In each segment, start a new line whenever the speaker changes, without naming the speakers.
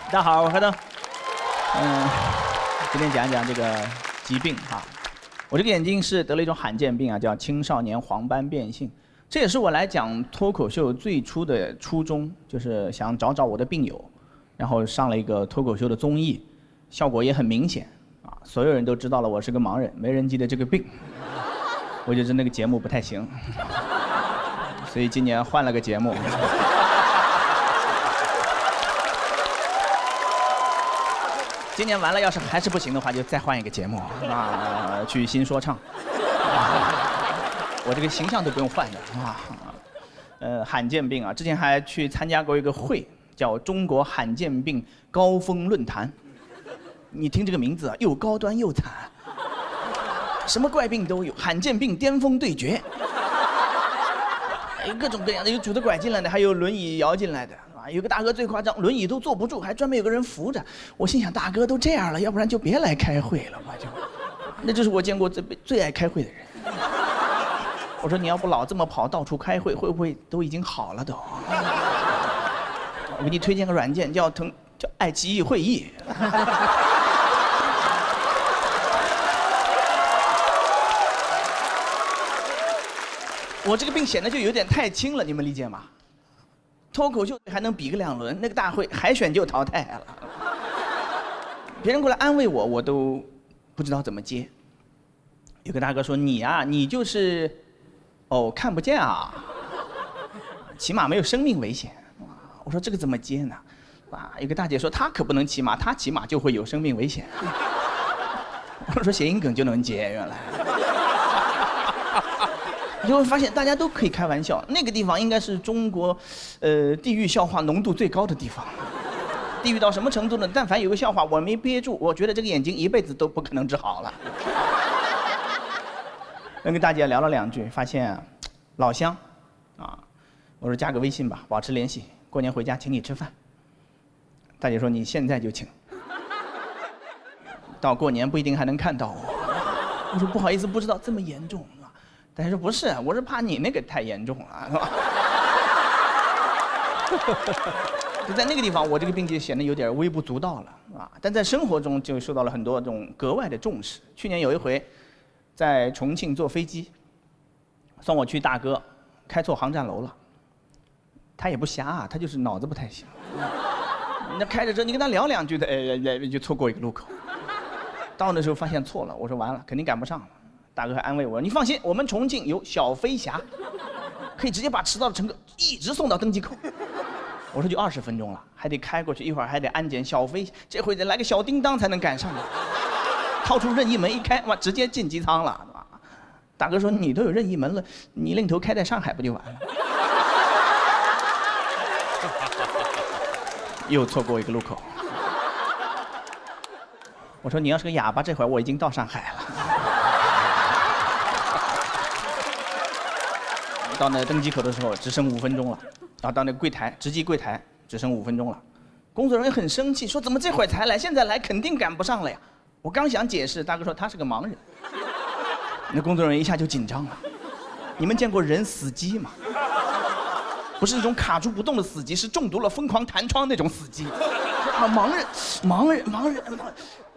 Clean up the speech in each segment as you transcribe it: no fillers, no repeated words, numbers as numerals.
大家好，我是何登。今天讲一讲这个疾病啊。我这个眼睛是得了一种罕见病啊，叫青少年黄斑变性。这也是我来讲脱口秀最初的初衷，就是想找找我的病友，然后上了一个脱口秀的综艺，效果也很明显啊，所有人都知道了我是个盲人，没人记得这个病。我觉得那个节目不太行，所以今年换了个节目。今年完了，要是还是不行的话，就再换一个节目啊，去新说唱。我这个形象都不用换的啊。罕见病啊，之前还去参加过一个会，叫中国罕见病高峰论坛。你听这个名字啊，又高端又惨，什么怪病都有，罕见病巅峰对决，有各种各样的，有拄着拐进来的，还有轮椅摇进来的。有个大哥最夸张，轮椅都坐不住，还专门有个人扶着。我心想，大哥都这样了，要不然就别来开会了吧？那就是我见过最爱开会的人。我说你要不老这么跑到处开会，会不会都已经好了都？我给你推荐个软件，叫爱奇艺会议。我这个病显得就有点太轻了，你们理解吗？脱口秀还能比个2轮，那个大会海选就淘汰了。别人过来安慰我，我都不知道怎么接。有个大哥说：“你啊，你就是看不见啊，骑马没有生命危险。”我说这个怎么接呢？有个大姐说：“她可不能骑马，她骑马就会有生命危险。”我说谐音梗就能接，原来。你就会发现大家都可以开玩笑，那个地方应该是中国，地域笑话浓度最高的地方。地狱到什么程度呢？但凡有个笑话我没憋住，我觉得这个眼睛一辈子都不可能治好了。跟大姐聊了2句，发现老乡，啊，我说加个微信吧，保持联系，过年回家请你吃饭。大姐说你现在就请，到过年不一定还能看到我。我说不好意思，不知道这么严重。但是说不是，我是怕你那个太严重了，是吧？就在那个地方，我这个病就显得有点微不足道了啊。但在生活中就受到了很多这种格外的重视。去年有一回，在重庆坐飞机，送我去大哥，开错航站楼了。他也不瞎啊，他就是脑子不太行。那开着车，你跟他聊2句的，就错过一个路口。到那时候发现错了，我说完了，肯定赶不上了。大哥还安慰我：“你放心，我们重庆有小飞侠，可以直接把迟到的乘客一直送到登机口。”我说：“就20分钟了，还得开过去，一会儿还得安检。小飞这回得来个小叮当才能赶上。”掏出任意门一开，哇，直接进机舱了。大哥说：“你都有任意门了，你另头开在上海不就完了？”又错过一个路口。我说：“你要是个哑巴，这会儿我已经到上海了。”到那登机口的时候只剩5分钟了，然后到那柜台值机柜台只剩5分钟了，工作人员很生气，说怎么这会儿才来，现在来肯定赶不上了呀。我刚想解释，大哥说他是个盲人，那工作人员一下就紧张了。你们见过人死机吗？不是那种卡住不动的死机，是中毒了疯狂弹窗那种死机。盲人，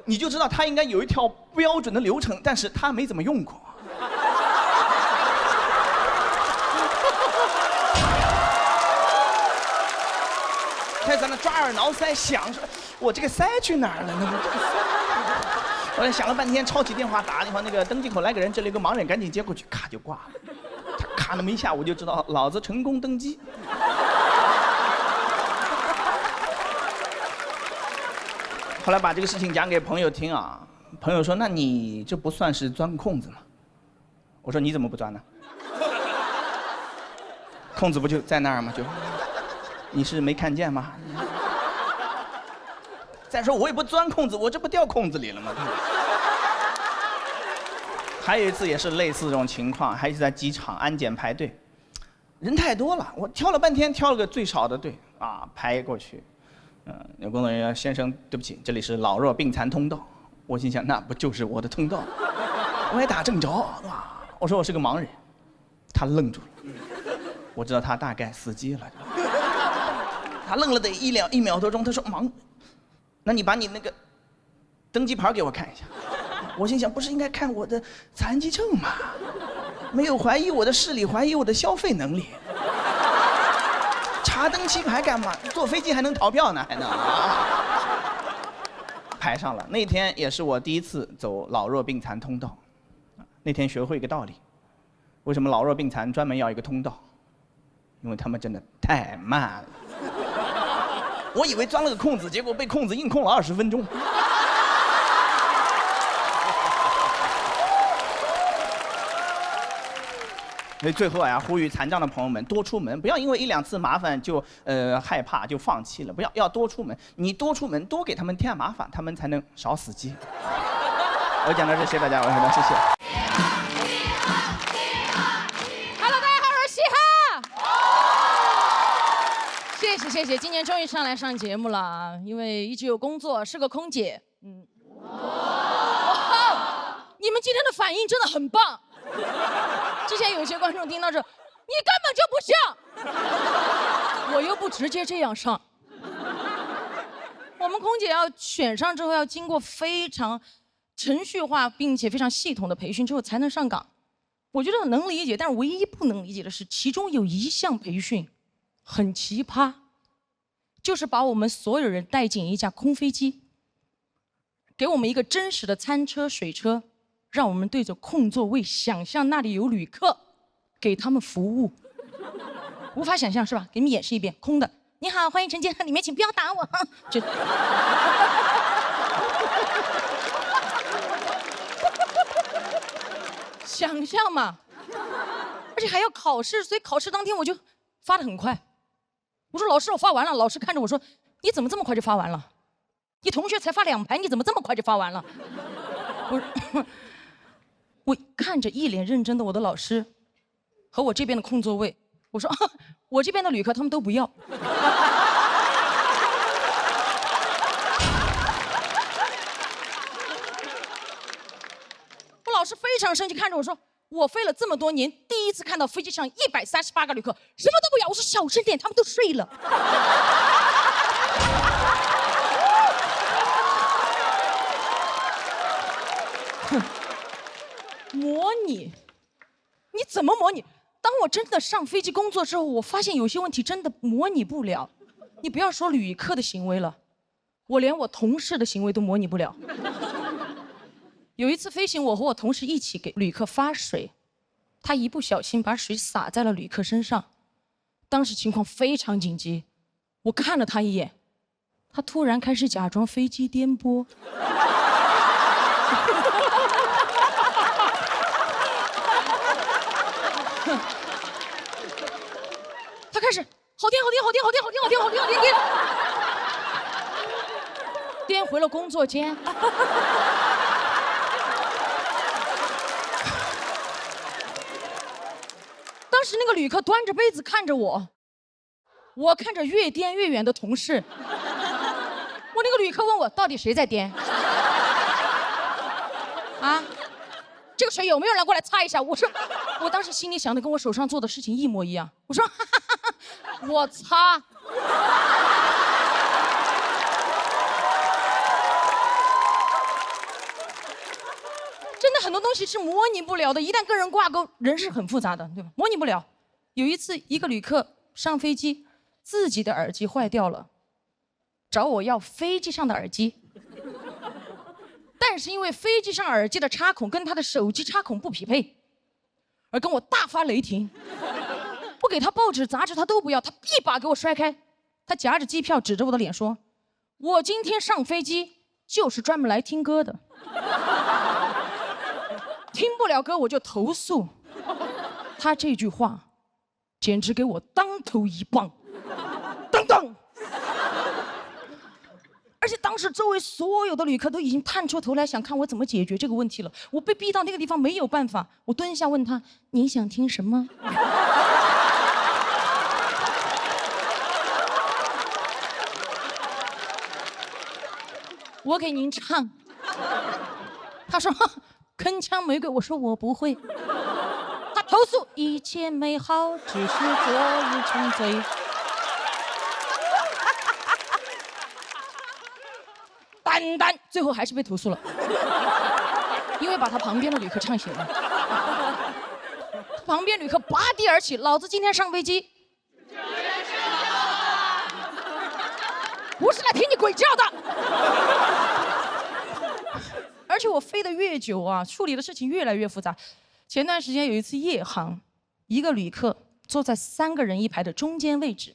你就知道他应该有一条标准的流程，但是他没怎么用过。开始在那抓耳挠腮，想说我这个腮去哪儿了呢？后来想了半天，抄起电话打电话，那个登机口来个人，这里有个盲人，赶紧接过去，咔就挂了。他咔那么一下，我就知道老子成功登机。后来把这个事情讲给朋友听啊，朋友说：“那你这不算是钻空子吗？”我说：“你怎么不钻呢？空子不就在那儿吗？就。”你是没看见吗？再说我也不钻空子，我这不掉空子里了吗？还有一次也是类似这种情况，还是在机场安检排队，人太多了，我挑了半天，挑了个最少的队啊，排过去。有工作人员先生，对不起，这里是老弱病残通道。我心想，那不就是我的通道？我还打正着，哇！我说我是个盲人，他愣住了，我知道他大概死机了。他愣了得一秒多钟，他说那你把你那个登机牌给我看一下。我心想，不是应该看我的残疾证吗？没有怀疑我的视力，怀疑我的消费能力。查登机牌干嘛？坐飞机还能逃票呢，还能排上了。那天也是我第一次走老弱病残通道。那天学会一个道理：为什么老弱病残专门要一个通道？因为他们真的太慢了。我以为钻了个空子，结果被空子硬空了20分钟。所以最后啊，呼吁残障的朋友们多出门，不要因为1、2次麻烦就害怕就放弃了，要多出门。你多出门，多给他们添麻烦，他们才能少死机。我讲到这，谢谢大家，我说谢谢。
Hello， 大家好，我是嘻哈。谢谢，今年终于上节目了啊！因为一直有工作，是个空姐。你们今天的反应真的很棒。之前有些观众听到这，你根本就不像，我又不直接这样上。我们空姐要选上之后，要经过非常程序化并且非常系统的培训之后才能上岗。我觉得能理解，但是唯一不能理解的是，其中有一项培训很奇葩，就是把我们所有人带进一架空飞机，给我们一个真实的餐车、水车。让我们对着空座位想象那里有旅客，给他们服务。无法想象是吧？给你们演示一遍，空的。你好，欢迎乘舰，里面请不要打我。就想象嘛，而且还要考试，所以考试当天我就发得很快。我说老师，我发完了。老师看着我说，你怎么这么快就发完了？你同学才发2排，你怎么这么快就发完了？我看着一脸认真的我的老师和我这边的空座位，我说我这边的旅客他们都不要。我老师非常生气，看着我说，我飞了这么多年，第一次看到飞机上138个旅客什么都不要。我说小声点，他们都睡了。模拟？你怎么模拟？当我真的上飞机工作之后，我发现有些问题真的模拟不了。你不要说旅客的行为了，我连我同事的行为都模拟不了。有一次飞行，我和我同事一起给旅客发水，他一不小心把水洒在了旅客身上，当时情况非常紧急，我看了他一眼，他突然开始假装飞机颠簸。他开始好颠，颠回了工作间。当时那个旅客端着杯子看着我，我看着越颠越远的同事。我那个旅客问我，到底谁在颠？啊？这个水有没有人过来擦一下？我说，我当时心里想的跟我手上做的事情一模一样。我说，我擦。真的很多东西是模拟不了的，一旦跟人挂钩，人是很复杂的，对吧？模拟不了。有一次，一个旅客上飞机，自己的耳机坏掉了，找我要飞机上的耳机。但是因为飞机上耳机的插孔跟他的手机插孔不匹配，而跟我大发雷霆。我给他报纸杂志他都不要，他一把给我摔开，他夹着机票指着我的脸说，我今天上飞机就是专门来听歌的，听不了歌我就投诉。他这句话简直给我当头一棒，当当。而且当时周围所有的旅客都已经探出头来想看我怎么解决这个问题了，我被逼到那个地方没有办法，我蹲下问他，您想听什么？我给您唱。他说铿锵玫瑰，我说我不会。他投诉一切美好只是昨日沉醉。简单，最后还是被投诉了，因为把他旁边的旅客呛醒了。旁边旅客拔地而起，老子今天上飞机不是来听你鬼叫的。而且我飞得越久啊，处理的事情越来越复杂。前段时间有一次夜航，一个旅客坐在3个人一排的中间位置，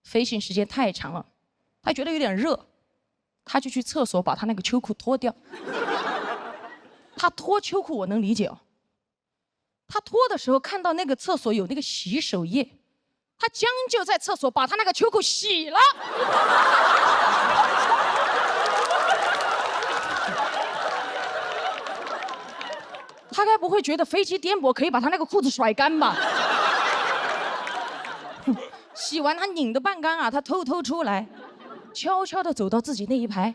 飞行时间太长了，他觉得有点热，他就去厕所把他那个秋裤脱掉。他脱秋裤我能理解哦，他脱的时候看到那个厕所有那个洗手液，他将就在厕所把他那个秋裤洗了。他该不会觉得飞机颠簸可以把他那个裤子甩干吧？洗完他拧得半干啊，他偷偷出来，悄悄地走到自己那一排。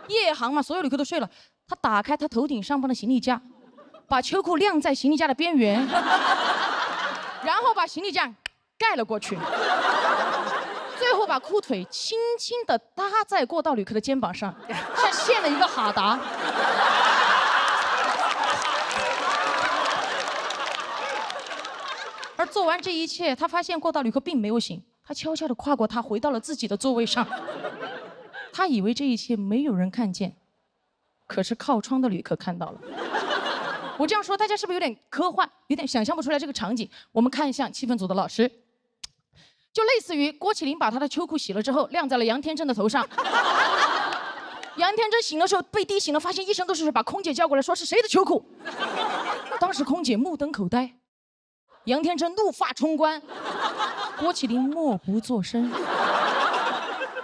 夜航嘛，所有旅客都睡了，他打开他头顶上方的行李架，把秋裤晾在行李架的边缘，然后把行李架盖了过去，最后把裤腿轻轻地搭在过道旅客的肩膀上，像献了一个哈达。而做完这一切，他发现过道旅客并没有醒，他悄悄地跨过他，回到了自己的座位上。他以为这一切没有人看见，可是靠窗的旅客看到了。我这样说，大家是不是有点科幻，有点想象不出来这个场景？我们看向气氛组的老师，就类似于郭麒麟把他的秋裤洗了之后，晾在了杨天真的头上。杨天真醒的时候被滴醒了，发现一身都是水，把空姐叫过来说是谁的秋裤。当时空姐目瞪口呆，杨天真怒发冲冠，郭麒麟默不作声。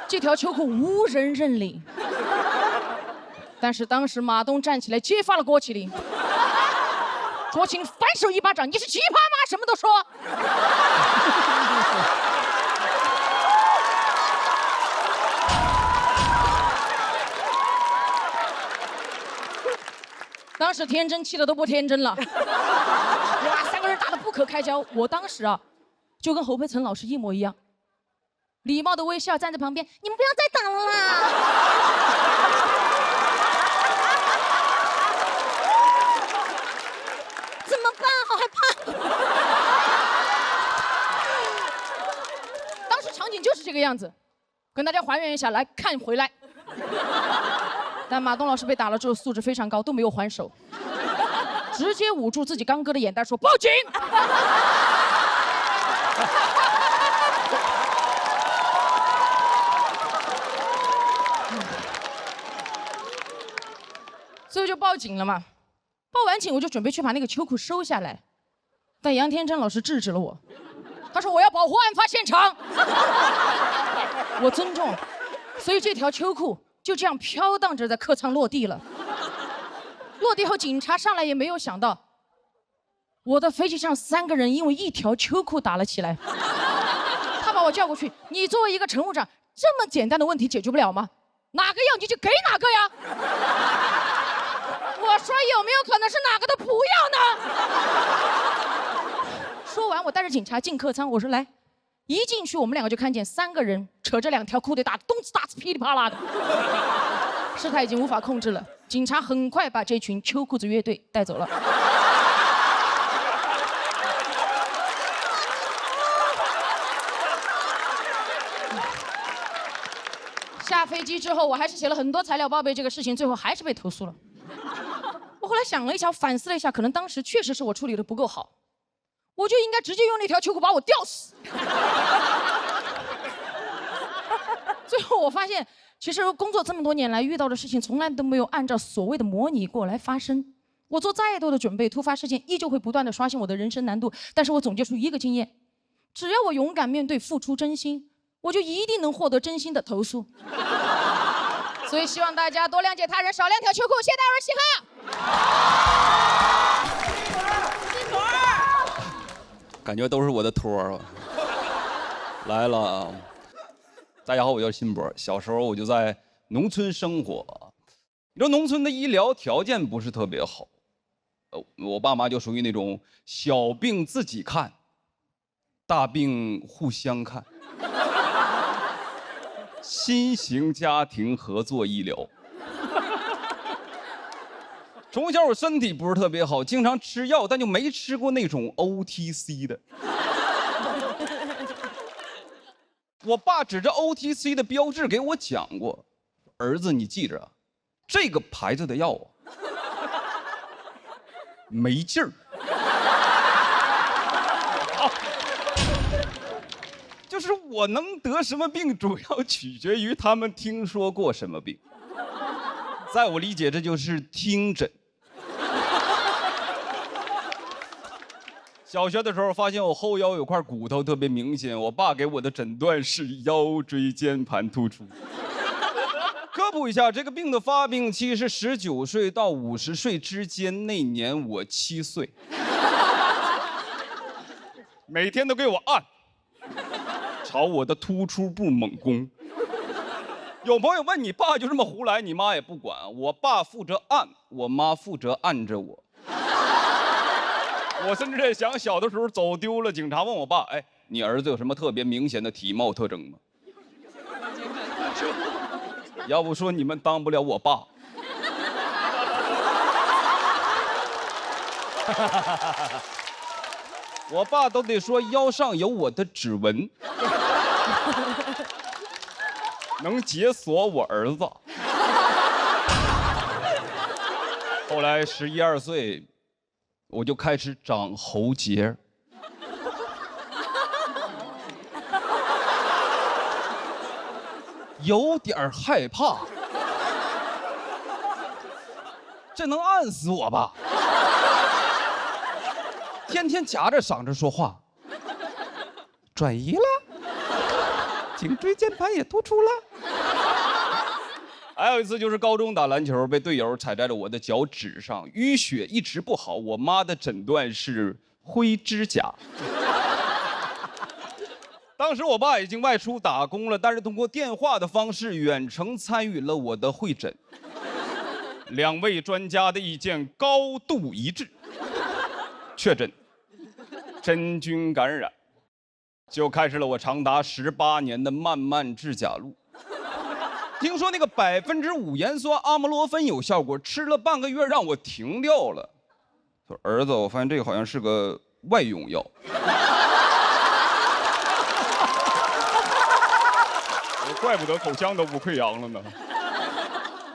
这条秋裤无人认领，但是当时马东站起来揭发了郭麒麟。郭麒麟反手一巴掌：“你是奇葩吗？什么都说。”当时天真气得都不天真了，哇，3个人打得不可开交。我当时啊，就跟侯佩岑老师一模一样，礼貌的微笑站在旁边，你们不要再打了啦。怎么办？好害怕。当时场景就是这个样子，跟大家还原一下，来看回来。但马东老师被打了之后素质非常高，都没有还手，直接捂住自己刚割的眼袋说报警。最后就报警了嘛。报完警我就准备去把那个秋裤收下来，但杨天真老师制止了我，他说我要保护案发现场。我尊重，所以这条秋裤就这样飘荡着在客舱落地了。落地后，警察上来也没有想到，我的飞机上3个人因为一条秋裤打了起来。他把我叫过去，你作为一个乘务长，这么简单的问题解决不了吗？哪个要你就给哪个呀。我说有没有可能是哪个都不要呢？说完，我带着警察进客舱，我说来。一进去，我们2个就看见3个人扯着2条裤腿打得咚哧打哧噼里啪啦的，事态已经无法控制了。警察很快把这群秋裤子乐队带走了。下飞机之后，我还是写了很多材料报备这个事情，最后还是被投诉了。我后来想了一下，反思了一下，可能当时确实是我处理的不够好。我就应该直接用那条秋裤把我吊死。最后我发现，其实工作这么多年来遇到的事情，从来都没有按照所谓的模拟过来发生。我做再多的准备，突发事件依旧会不断的刷新我的人生难度。但是我总结出一个经验：只要我勇敢面对，付出真心，我就一定能获得真心的投诉。所以希望大家多谅解他人，少晾条秋裤。谢谢大家，嘻哈。
感觉都是我的托儿啊。来了啊！大家好，我叫辛博。小时候我就在农村生活，你说农村的医疗条件不是特别好，我爸妈就属于那种小病自己看，大病互相看，新型家庭合作医疗。从小我身体不是特别好，经常吃药，但就没吃过那种 OTC 的。我爸指着 OTC 的标志给我讲过，儿子，你记着啊，这个牌子的药啊，没劲儿。就是我能得什么病，主要取决于他们听说过什么病。在我理解，这就是听诊。小学的时候发现我后腰有块骨头特别明显，我爸给我的诊断是腰椎间盘突出。科普一下，这个病的发病期是19岁到50岁之间，那年我7岁。每天都给我按，朝我的突出部猛攻。有朋友问你爸就这么胡来，你妈也不管。我爸负责按，我妈负责按着我。我甚至在想，小的时候走丢了，警察问我爸：“哎，你儿子有什么特别明显的体貌特征吗？”要不说你们当不了我爸。我爸都得说腰上有我的指纹，能解锁我儿子。后来11、12岁，我就开始长喉结。有点害怕，这能按死我吧？天天夹着嗓子说话，转移了，颈椎间盘也突出了。还有一次就是高中打篮球，被队友踩在了我的脚趾上，淤血一直不好，我妈的诊断是灰指甲。当时我爸已经外出打工了，但是通过电话的方式远程参与了我的会诊。2位专家的意见高度一致，确诊真菌感染，就开始了我长达18年的漫漫指甲路。听说那个5%盐酸阿莫罗芬有效果，吃了半个月让我停掉了。说儿子，我发现这个好像是个外用药。怪不得口腔都不溃疡了呢。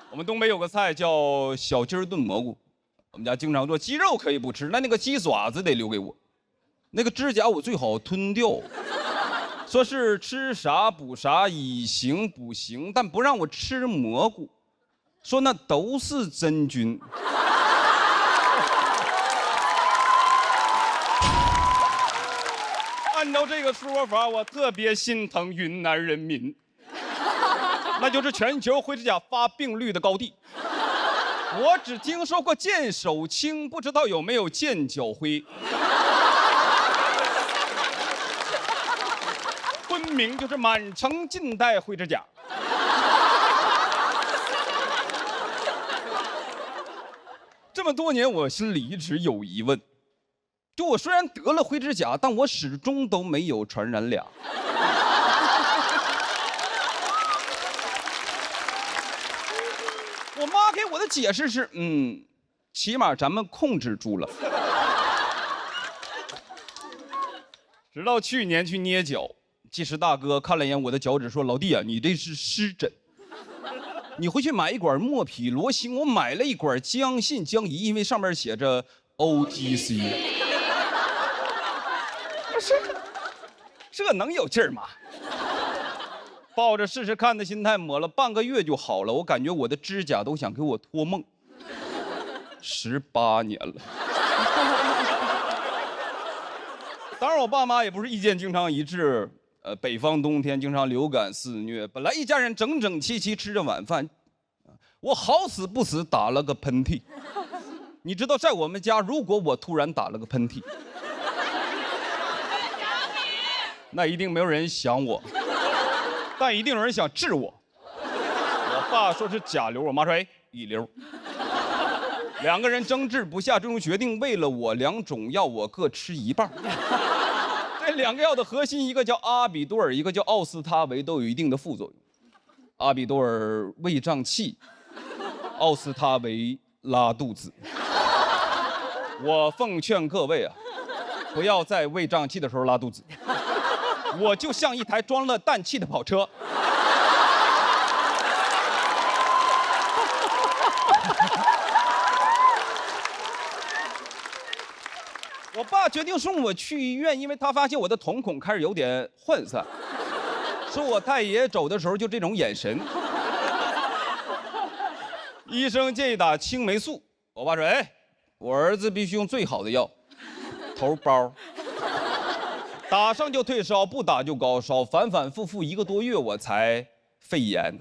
我们东北有个菜叫小鸡儿炖蘑菇，我们家经常做。鸡肉可以不吃，那个鸡爪子得留给我，那个指甲我最好吞掉。说是吃啥补啥，以形补形，但不让我吃蘑菇，说那都是真菌。按照这个说法，我特别心疼云南人民。那就是全球灰指甲发病率的高地。我只听说过剑手青，不知道有没有剑角灰。昆明就是满城尽带灰指甲。这么多年，我心里一直有疑问，就我虽然得了灰指甲，但我始终都没有传染俩。我妈给我的解释是，起码咱们控制住了。直到去年去捏脚，技师大哥看了一眼我的脚趾，说：“老弟啊，你这是湿疹，你回去买一管莫匹罗星。”我买了一管姜信姜仪，因为上面写着 OTC。这能有劲儿吗？抱着试试看的心态抹了半个月就好了，我感觉我的指甲都想给我托梦。18年了。当然我爸妈也不是意见经常一致，北方冬天经常流感肆虐，本来一家人整整齐齐吃着晚饭，我好死不死打了个喷嚏。你知道在我们家，如果我突然打了个喷嚏，那一定没有人想我。但一定有人想治我。我爸说是甲流，我妈说乙流。2个人争执不下，最终决定为了我2种药我各吃一半。这2个药的核心，一个叫阿比多尔，一个叫奥司他韦，都有一定的副作用。阿比多尔胃胀气，奥司他韦拉肚子。我奉劝各位啊，不要在胃胀气的时候拉肚子。我就像一台装了氮气的跑车。我爸决定送我去医院，因为他发现我的瞳孔开始有点涣散。说我太爷走的时候就这种眼神。医生建议打青霉素，我爸说：“哎，我儿子必须用最好的药，头孢，打上就退烧，不打就高烧，反反复复1个多月，我才肺炎。”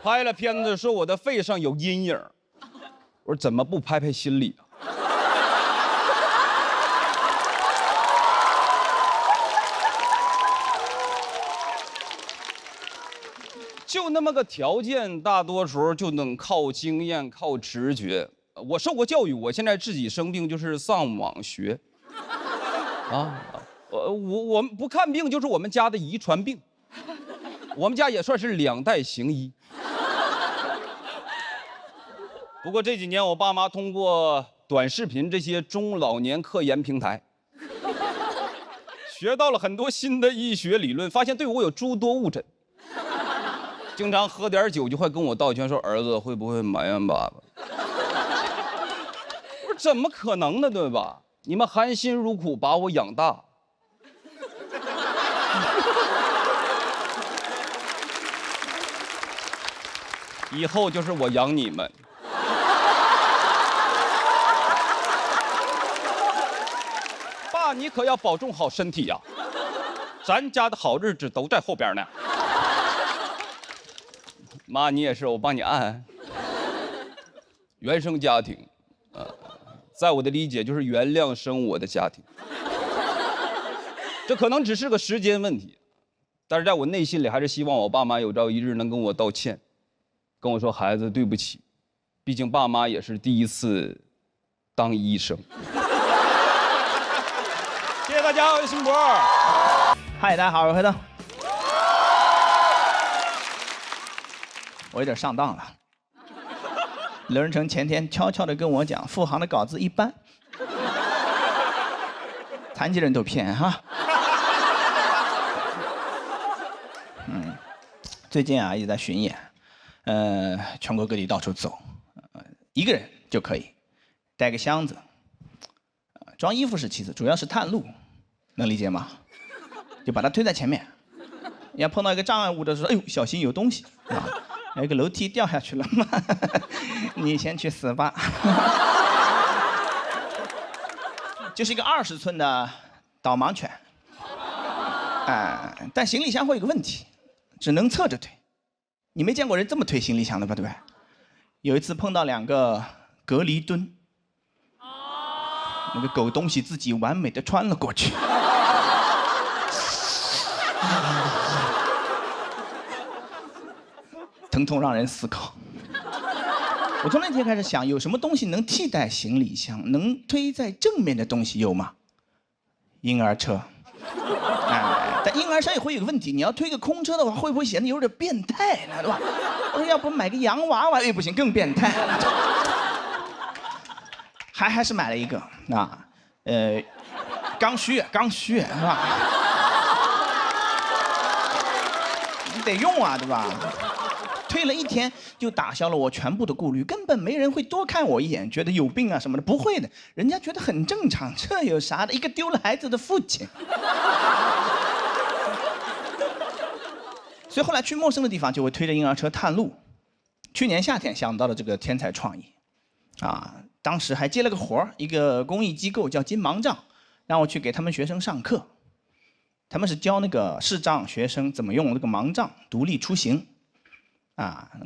拍了片子说我的肺上有阴影，我说怎么不拍拍心里啊？就那么个条件，大多时候就能靠经验、靠直觉。我受过教育，我现在自己生病就是上网学。啊，我们不看病就是我们家的遗传病，我们家也算是2代行医。不过这几年，我爸妈通过短视频这些中老年科研平台，学到了很多新的医学理论，发现对我有诸多误诊。经常喝点酒就会跟我道歉，说儿子会不会埋怨爸爸？我说怎么可能呢，对吧？你们含辛茹苦把我养大，以后就是我养你们。爸，你可要保重好身体呀，咱家的好日子都在后边呢。妈，你也是，我帮你按。原生家庭，在我的理解就是原谅生我的家庭。这可能只是个时间问题，但是在我内心里还是希望我爸妈有朝一日能跟我道歉，跟我说孩子对不起，毕竟爸妈也是第一次当医生。谢谢大家，我是辛博。
嗨，大家好，我是黑灯。我有点上当了。刘仁成前天悄悄地跟我讲，付航的稿子一般，残疾人都骗哈。最近啊也在巡演，全国各地到处走，一个人就可以，带个箱子，装衣服是其次，主要是探路，能理解吗？就把它推在前面，要碰到一个障碍物的时候，哎呦，小心有东西啊。有一个楼梯掉下去了嘛，你先去死吧。就是一个20寸的导盲犬，但行李箱会有个问题，只能侧着推。你没见过人这么推行李箱的吧？对不对？有一次碰到2个隔离墩，那个狗东西自己完美的穿了过去。疼痛让人思考。我从那天开始想，有什么东西能替代行李箱，能推在正面的东西有吗？婴儿车。但婴儿车也会有个问题，你要推个空车的话，会不会显得有点变态呢？对吧？我说要不买个洋娃娃，不行，更变态。还是买了一个刚需是吧？你得用啊，对吧？推了1天就打消了我全部的顾虑，根本没人会多看我一眼，觉得有病啊什么的，不会的，人家觉得很正常，这有啥的？一个丢了孩子的父亲。所以后来去陌生的地方就会推着婴儿车探路。去年夏天想到了这个天才创意，当时还接了个活儿，一个公益机构叫金盲杖，让我去给他们学生上课。他们是教那个视障学生怎么用那个盲杖独立出行。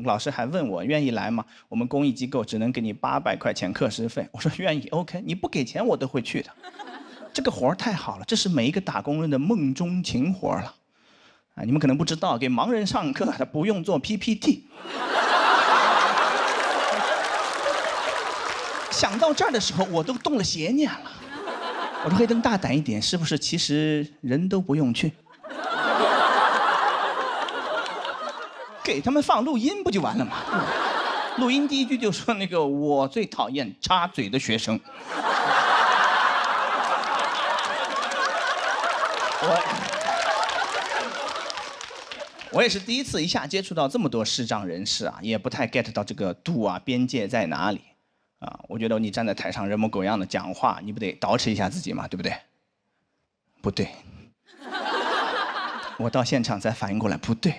老师还问我愿意来吗？我们公益机构只能给你800块钱课时费。我说愿意 ，OK， 你不给钱我都会去的。这个活儿太好了，这是每一个打工人的梦中情活了。你们可能不知道，给盲人上课他不用做 PPT。想到这儿的时候，我都动了邪念了。我说黑灯大胆一点，是不是其实人都不用去？给他们放录音不就完了吗？录音第一句就说那个我最讨厌插嘴的学生。我也是第一次一下接触到这么多视障人士啊，也不太 get 到这个度啊边界在哪里啊。我觉得你站在台上人模狗样的讲话，你不得捯饬一下自己嘛，对不对？不对，我到现场才反应过来，不对，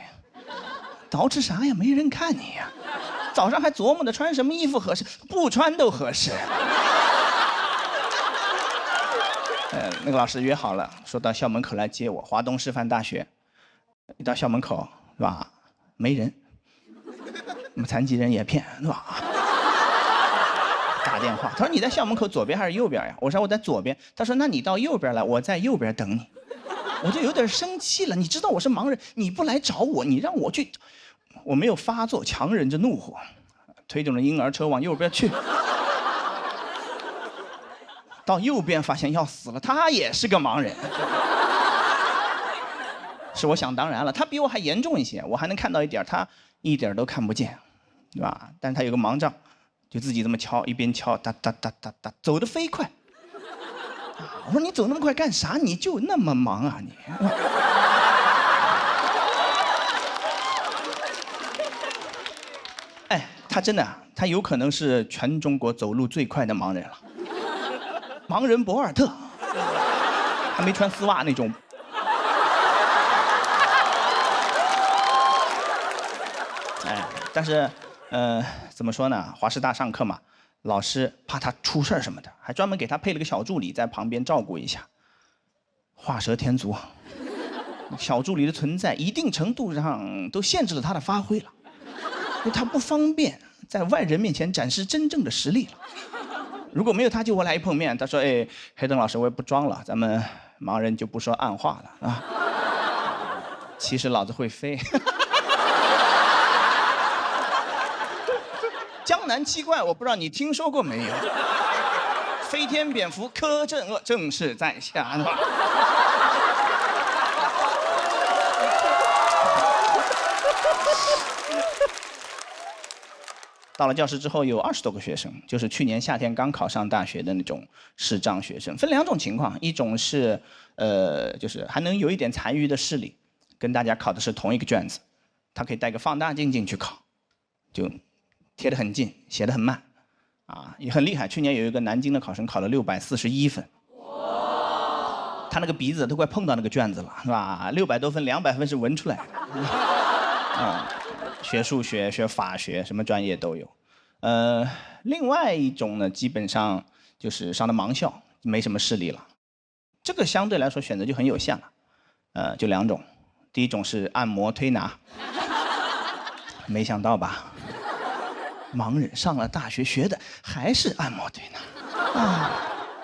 捯饬啥呀？没人看你呀。早上还琢磨着穿什么衣服合适，不穿都合适。那个老师约好了，说到校门口来接我，华东师范大学。一到校门口，是吧？没人，那么残疾人也骗，是吧？打电话，他说你在校门口左边还是右边呀？我说我在左边。他说那你到右边来，我在右边等你。我就有点生气了，你知道我是盲人，你不来找我，你让我去，我没有发作，强忍着怒火，推动着婴儿车往右边去。到右边发现要死了，他也是个盲人。是我想当然了，他比我还严重一些，我还能看到一点，他一点都看不见，对吧？但是他有个盲杖，就自己这么敲，一边敲，哒哒哒哒哒，走得飞快。我说你走那么快干啥？你就那么忙啊你？哎，他真的，他有可能是全中国走路最快的盲人了。盲人博尔特，还没穿丝袜那种。但是，怎么说呢？华师大上课嘛，老师怕他出事儿什么的，还专门给他配了个小助理在旁边照顾一下。画蛇添足，小助理的存在一定程度上都限制了他的发挥了，因为他不方便在外人面前展示真正的实力了。如果没有他，就我俩一碰面，他说：“哎，黑灯老师，我也不装了，咱们盲人就不说暗话了啊。其实老子会飞。”江南七怪，我不知道你听说过没有？飞天蝙蝠柯镇恶正是在下。到了教室之后，有20多个学生，就是去年夏天刚考上大学的那种视障学生，分2种情况，一种是就是还能有一点残余的视力，跟大家考的是同一个卷子，他可以带个放大镜进去考，就贴得很近，写得很慢，啊，也很厉害。去年有一个南京的考生考了641分，他那个鼻子都快碰到那个卷子了，是吧？600多分，200分是闻出来的。啊，学数学、学法学，什么专业都有。另外一种呢，基本上就是上的盲校，没什么视力了。这个相对来说选择就很有限了。就2种，第一种是按摩推拿，没想到吧？盲人上了大学学的还是按摩推拿啊！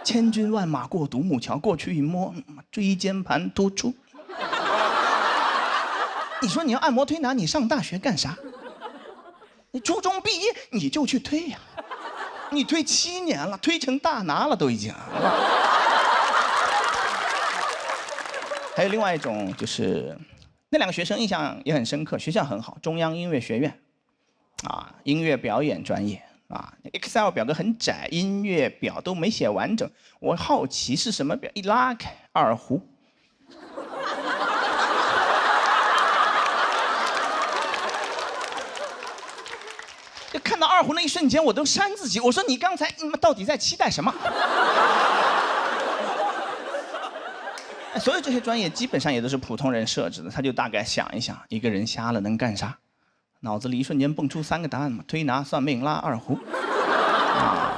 千军万马过独木桥，过去一摸，椎间盘突出。你说你要按摩推拿，你上大学干啥？你初中毕业你就去推呀，你推7年了，推成大拿了都已经。还有另外一种就是那2个学生印象也很深刻，学校很好，中央音乐学院。啊，音乐表演专业啊 ，Excel 表格很窄，音乐表都没写完整。我好奇是什么表，一拉开二胡，就看到二胡那一瞬间，我都扇自己。我说你刚才到底在期待什么？所有这些专业基本上也都是普通人设置的，他就大概想一想，一个人瞎了能干啥？脑子里一瞬间蹦出3个答案嘛，推拿、算命、拉二胡，啊，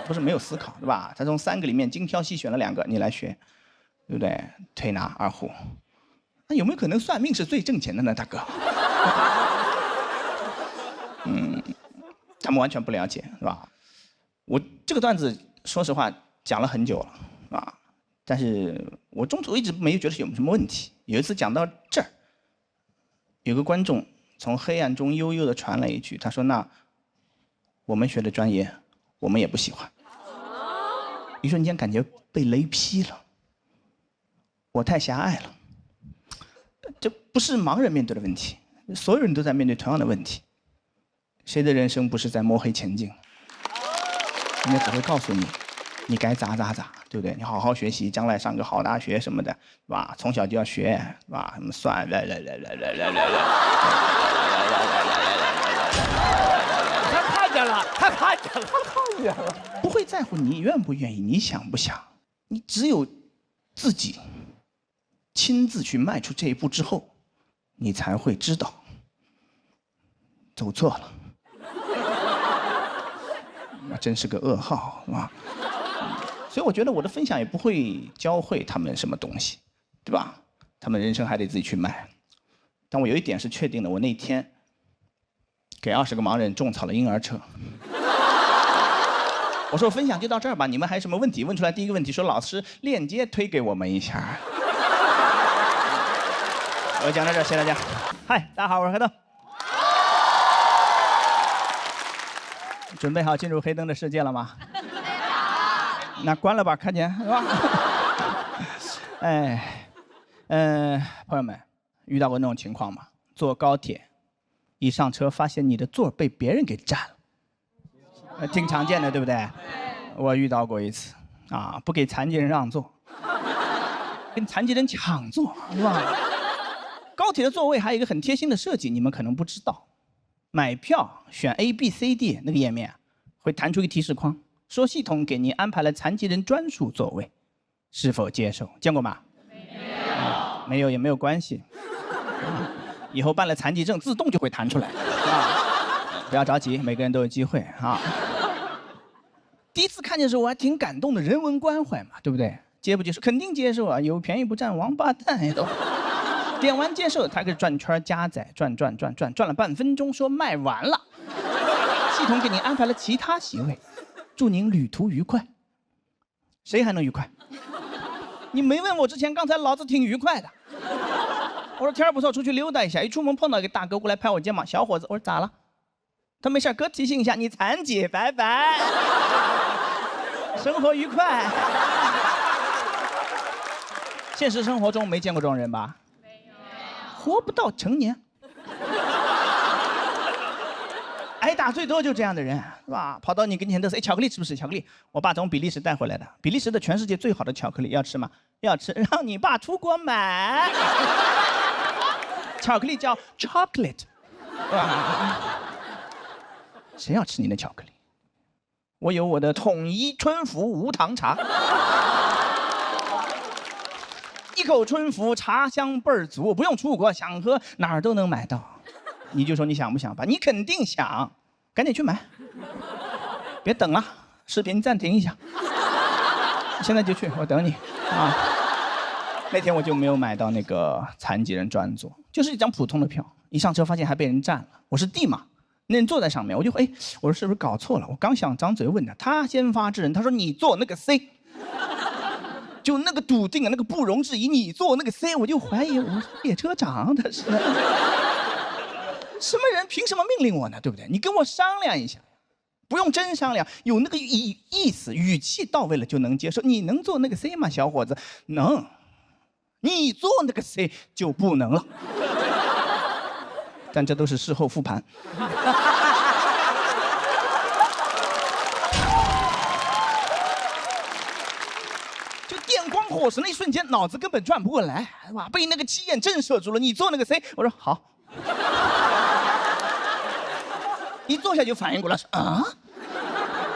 不是没有思考，对吧？他从3个里面精挑细选了2个，你来学，对不对？推拿、二胡，那有没有可能算命是最挣钱的呢，大哥？他们完全不了解，是吧？我这个段子说实话讲了很久了，啊，但是我中途一直没有觉得有什么问题。有一次讲到这儿，有个观众从黑暗中悠悠地传来一句，他说：“那我们学的专业，我们也不喜欢。”一瞬间感觉被雷劈了，我太狭隘了。这不是盲人面对的问题，所有人都在面对同样的问题。谁的人生不是在摸黑前进？人家只会告诉你，你该咋，对不对？你好好学习，将来上个好大学什么的，是吧？从小就要学，是吧？什么算，
他看见了，他看见了。
不会在乎你愿不愿意，你想不想？你只有自己亲自去迈出这一步之后，你才会知道走错了。那真是个噩耗，是吧？所以我觉得我的分享也不会教会他们什么东西，对吧？他们人生还得自己去迈。但我有一点是确定的，我那天给20个盲人种草了婴儿车。我说我分享就到这儿吧，你们还有什么问题？问出来第一个问题说老师链接推给我们一下。我讲到这儿，谢谢大家。嗨，大家好，我是黑灯。准备好进入黑灯的世界了吗？那关了吧，看见是吧？哎，朋友们，遇到过那种情况吗？坐高铁，一上车发现你的座被别人给占了，挺常见的，对不对？我遇到过一次，啊，不给残疾人让座，跟残疾人抢座，是吧？高铁的座位还有一个很贴心的设计，你们可能不知道。买票选 A、B、C、D 那个页面会弹出一个提示框，说系统给您安排了残疾人专属座位，是否接受？见过吗？没有也没有关系，以后办了残疾证自动就会弹出来啊！不要着急，每个人都有机会啊。第一次看见的时候我还挺感动的，人文关怀嘛，对不对？接不接受？肯定接受啊！有便宜不占，王八蛋也都。点完接受，他给转圈加载，转了半分钟，说卖完了。系统给您安排了其他席位，祝您旅途愉快。谁还能愉快？你没问我之前，刚才老子挺愉快的。我说天儿不错，出去溜达一下。一出门碰到一个大哥过来拍我肩膀，小伙子，我说咋了？他没事，哥提醒一下，你残疾，拜拜。生活愉快。现实生活中没见过这种人吧？活不到成年，挨打最多就这样的人，是吧？跑到你跟前都是，哎，巧克力吃不吃？巧克力，我爸从比利时带回来的，比利时的全世界最好的巧克力，要吃吗？要吃，让你爸出国买。巧克力叫 chocolate， 谁要吃你的巧克力？我有我的统一春福无糖茶。一口春福，茶香倍儿足，不用出国，想喝哪儿都能买到。你就说你想不想吧？你肯定想，赶紧去买，别等了，视频暂停一下，现在就去，我等你啊。那天我就没有买到那个残疾人专座，就是一张普通的票，一上车发现还被人占了。我是 D 嘛，那人坐在上面，我就我说是不是搞错了？我刚想张嘴问他，他先发制人，他说你坐那个 C。就那个笃定啊，那个不容置疑，你坐那个 C， 我就怀疑我是列车长，他是什么人？凭什么命令我呢？对不对？你跟我商量一下，不用真商量，有那个意思，语气到位了就能接受。你能坐那个 C 吗，小伙子？能。你坐那个 C 就不能了。但这都是事后复盘。火神的一瞬间，脑子根本转不过来，是吧？被那个气焰震慑住了。你坐那个 C， 我说好。一坐下就反应过来，说啊，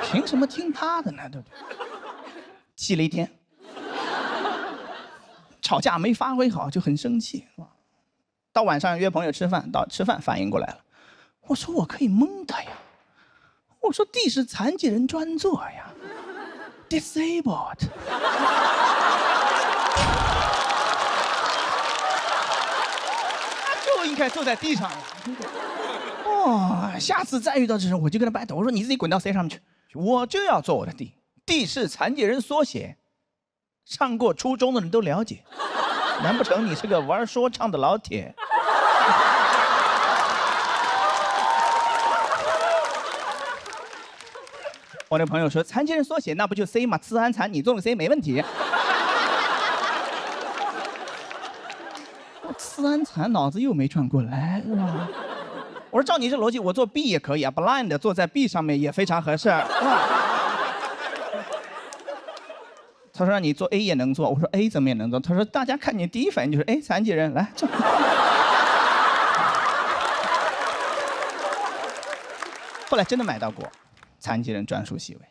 凭什么听他的呢？对不对？气了一天，吵架没发挥好，就很生气，是吧？到晚上约朋友吃饭，吃饭反应过来了，我说我可以蒙他呀，我说 D 是残疾人专座呀 ，disabled。应该坐在地上了。哦，下次再遇到这种，我就跟他掰头，我说你自己滚到 C 上面去，我就要做我的 D。D 是残疾人缩写，上过初中的人都了解。难不成你是个玩说唱的老铁？我那朋友说，残疾人缩写那不就 C 吗？慈安残，你做了 C 没问题。思安残，脑子又没转过来，是吧？我说照你这逻辑，我坐 B 也可以啊 ，blind 坐在 B 上面也非常合适，是吧？他说让你做 A 也能做，我说 A 怎么也能做？他说大家看你第一反应就是哎残疾人来坐。后来真的买到过残疾人专属席位，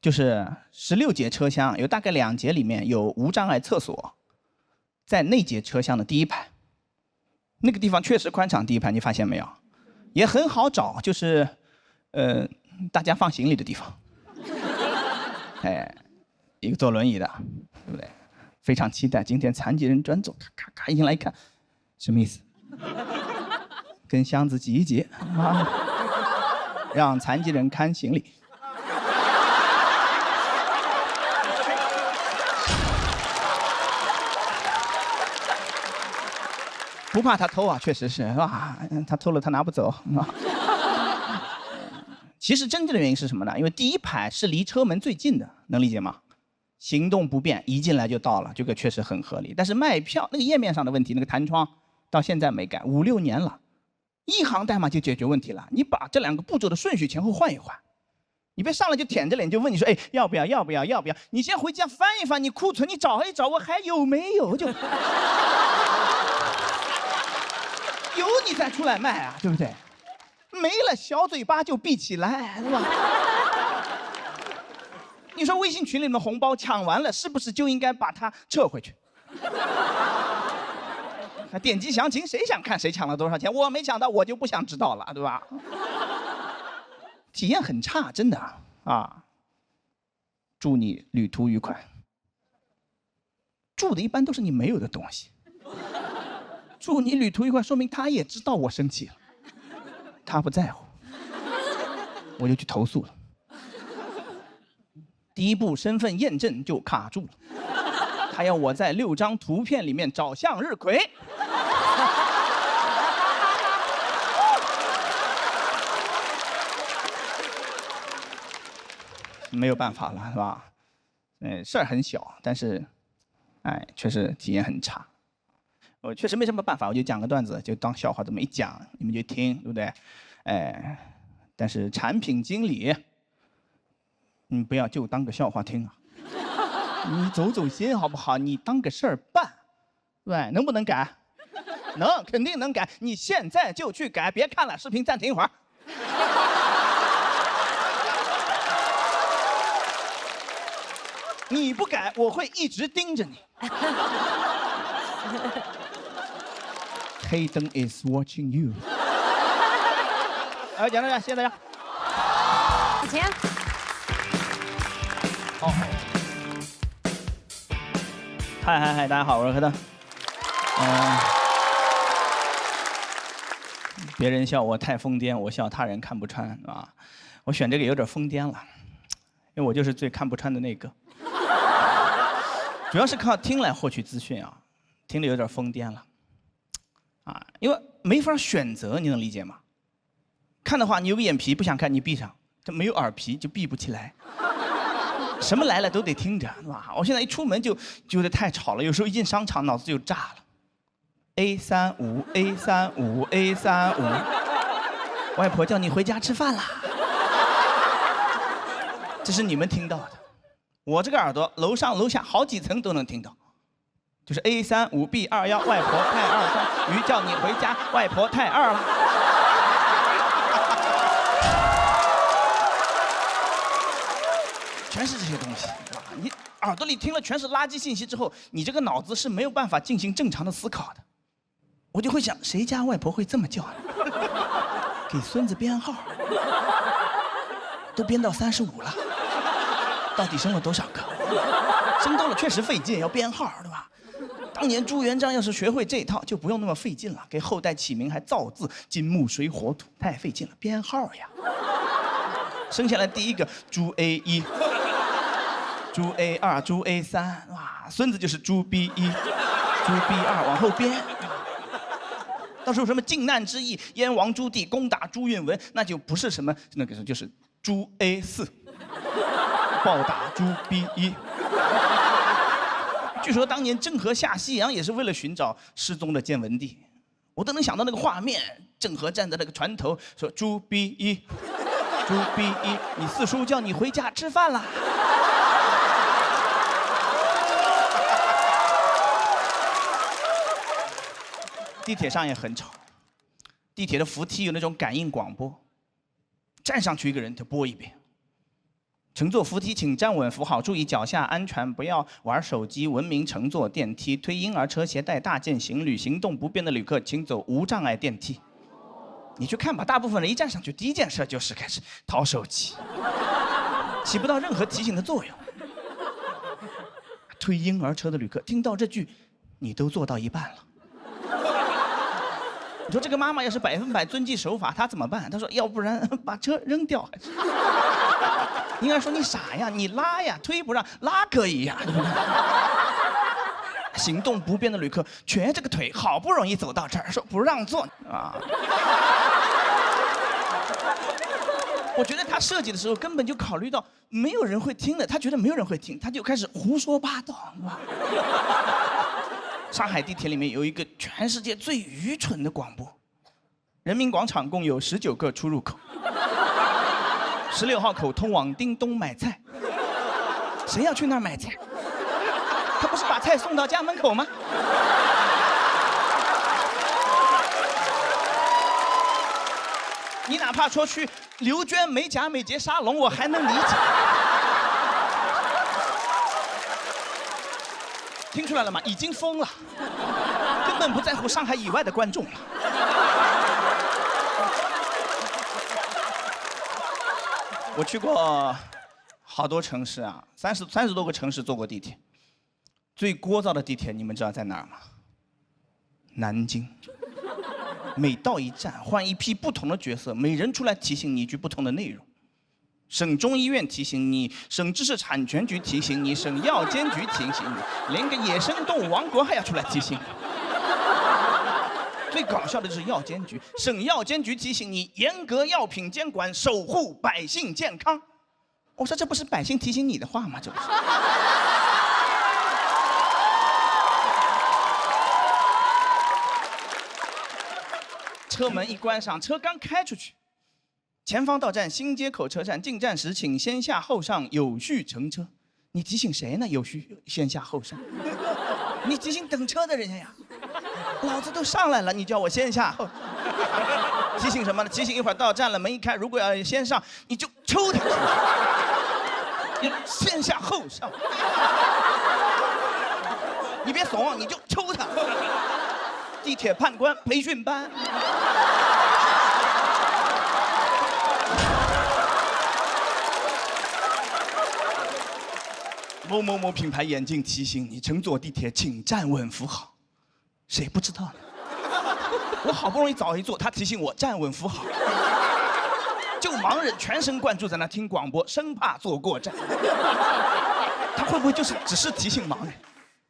就是16节车厢，有大概2节里面有无障碍厕所，在那节车厢的第一排，那个地方确实宽敞，第一排你发现没有？也很好找，就是大家放行李的地方。哎，一个坐轮椅的，对不对？非常期待今天残疾人专座，咔咔咔一进来一看，什么意思？跟箱子挤一挤啊，让残疾人看行李。不怕他偷啊，确实是吧？他偷了他拿不走啊。其实真正的原因是什么呢？因为第一排是离车门最近的，能理解吗？行动不便，一进来就到了，这个确实很合理。但是卖票那个页面上的问题，那个弹窗到现在没改，5、6年了，一行代码就解决问题了。你把这2个步骤的顺序前后换一换，你别上来就舔着脸就问你说，哎，要不要？要不要？要不要？你先回家翻一翻你库存，你找一找我还有没有就。有你再出来卖啊，对不对？没了，小嘴巴就闭起来，是吧？你说微信群里的红包抢完了，是不是就应该把它撤回去？点击详情，谁想看谁抢了多少钱？我没抢到，我就不想知道了，对吧？体验很差，真的啊！祝你旅途愉快。祝的一般都是你没有的东西。祝你旅途愉快，说明他也知道我生气了，他不在乎，我就去投诉了。第一步身份验证就卡住了，他要我在6张图片里面找向日葵。没有办法了，是吧？事儿很小，但是，哎，确实体验很差。我确实没什么办法，我就讲个段子，就当笑话这么一讲，你们就听，对不对？哎，但是产品经理，你不要就当个笑话听啊，你走走心好不好？你当个事儿办，对，能不能改？能，肯定能改。你现在就去改，别看了，视频暂停一会儿。你不改，我会一直盯着你。黑灯 is watching you。好，讲到这，谢谢大家。
以前
好。嗨，大家好，我是何登。别人笑我太疯癫，我笑他人看不穿，啊，我选这个有点疯癫了，因为我就是最看不穿的那个。主要是靠听来获取资讯啊，听得有点疯癫了。啊，因为没法选择，你能理解吗？看的话，你有个眼皮不想看，你闭上；这没有耳皮就闭不起来。什么来了都得听着，是吧？我现在一出门就觉得太吵了，有时候一进商场脑子就炸了。A35，A35，A35，外婆叫你回家吃饭啦。这是你们听到的，我这个耳朵楼上楼下好几层都能听到。就是 A35B21，外婆太23，鱼叫你回家，外婆太2了。全是这些东西，是吧？你耳朵里听了全是垃圾信息之后，你这个脑子是没有办法进行正常的思考的。我就会想，谁家外婆会这么叫呢？给孙子编号，都编到35了，到底生了多少个？生多了确实费劲，要编号，对吧？当年朱元璋要是学会这套，就不用那么费劲了，给后代起名还造字，金木水火土，太费劲了，编号呀。生下来第一个朱 A1， 朱 A2， 朱 A3， 哇，孙子就是朱 B1， 朱 B2， 往后编。到时候什么靖难之役，燕王朱棣攻打朱允炆，那就不是什么那个，就是朱 A4， 暴打朱 B1。据说当年郑和下西洋也是为了寻找失踪的建文帝，我都能想到那个画面，郑和站在那个船头说：“朱庇一，朱庇一，你四叔叫你回家吃饭啦。”地铁上也很吵，地铁的扶梯有那种感应广播，站上去一个人就播一遍。乘坐扶梯请站稳扶好，注意脚下安全，不要玩手机，文明乘坐电梯。推婴儿车、携带大件行李、行动不便的旅客，请走无障碍电梯。你去看吧，大部分人一站上去，第一件事就是开始掏手机，起不到任何提醒的作用。推婴儿车的旅客听到这句，你都做到一半了。你说这个妈妈要是100%遵纪守法，她怎么办？她说要不然把车扔掉还是？婴儿说你傻呀，你拉呀，推不让，拉可以呀。行动不便的旅客瘸着个腿，好不容易走到这儿，说不让坐啊。我觉得他设计的时候根本就考虑到没有人会听的，他觉得没有人会听，他就开始胡说八道，是吧？上海地铁里面有一个全世界最愚蠢的广播，人民广场共有19个出入口，16号口通往叮咚买菜，谁要去那儿买菜？他不是把菜送到家门口吗？你哪怕说去刘娟美甲美睫沙龙，我还能理解。听出来了吗？已经疯了，根本不在乎上海以外的观众了。我去过好多城市啊，30多个城市坐过地铁。最聒噪的地铁，你们知道在哪儿吗？南京。每到一站，换一批不同的角色，每人出来提醒你一句不同的内容。省中医院提醒你，省知识产权局提醒你，省药监局提醒你，连个野生动物王国还要出来提醒你。最搞笑的就是药监局，省药监局提醒你严格药品监管，守护百姓健康。我说这不是百姓提醒你的话吗？这不是。车门一关上，车刚开出去，前方到站新街口车站，进站时请先下后上，有序乘车。你提醒谁呢？有序先下后上。你提醒等车的人呀。老子都上来了，你叫我先下后。提醒什么呢？提醒一会儿到站了，门一开，如果要先上，你就抽他。你先下后上。你别怂，你就抽他。地铁判官培训班。某某某品牌眼镜提醒你，乘坐地铁请站稳扶好。谁不知道呢？我好不容易找一座，他提醒我站稳扶好。就盲人全神贯注在那听广播，生怕坐过站。他会不会就是只是提醒盲人？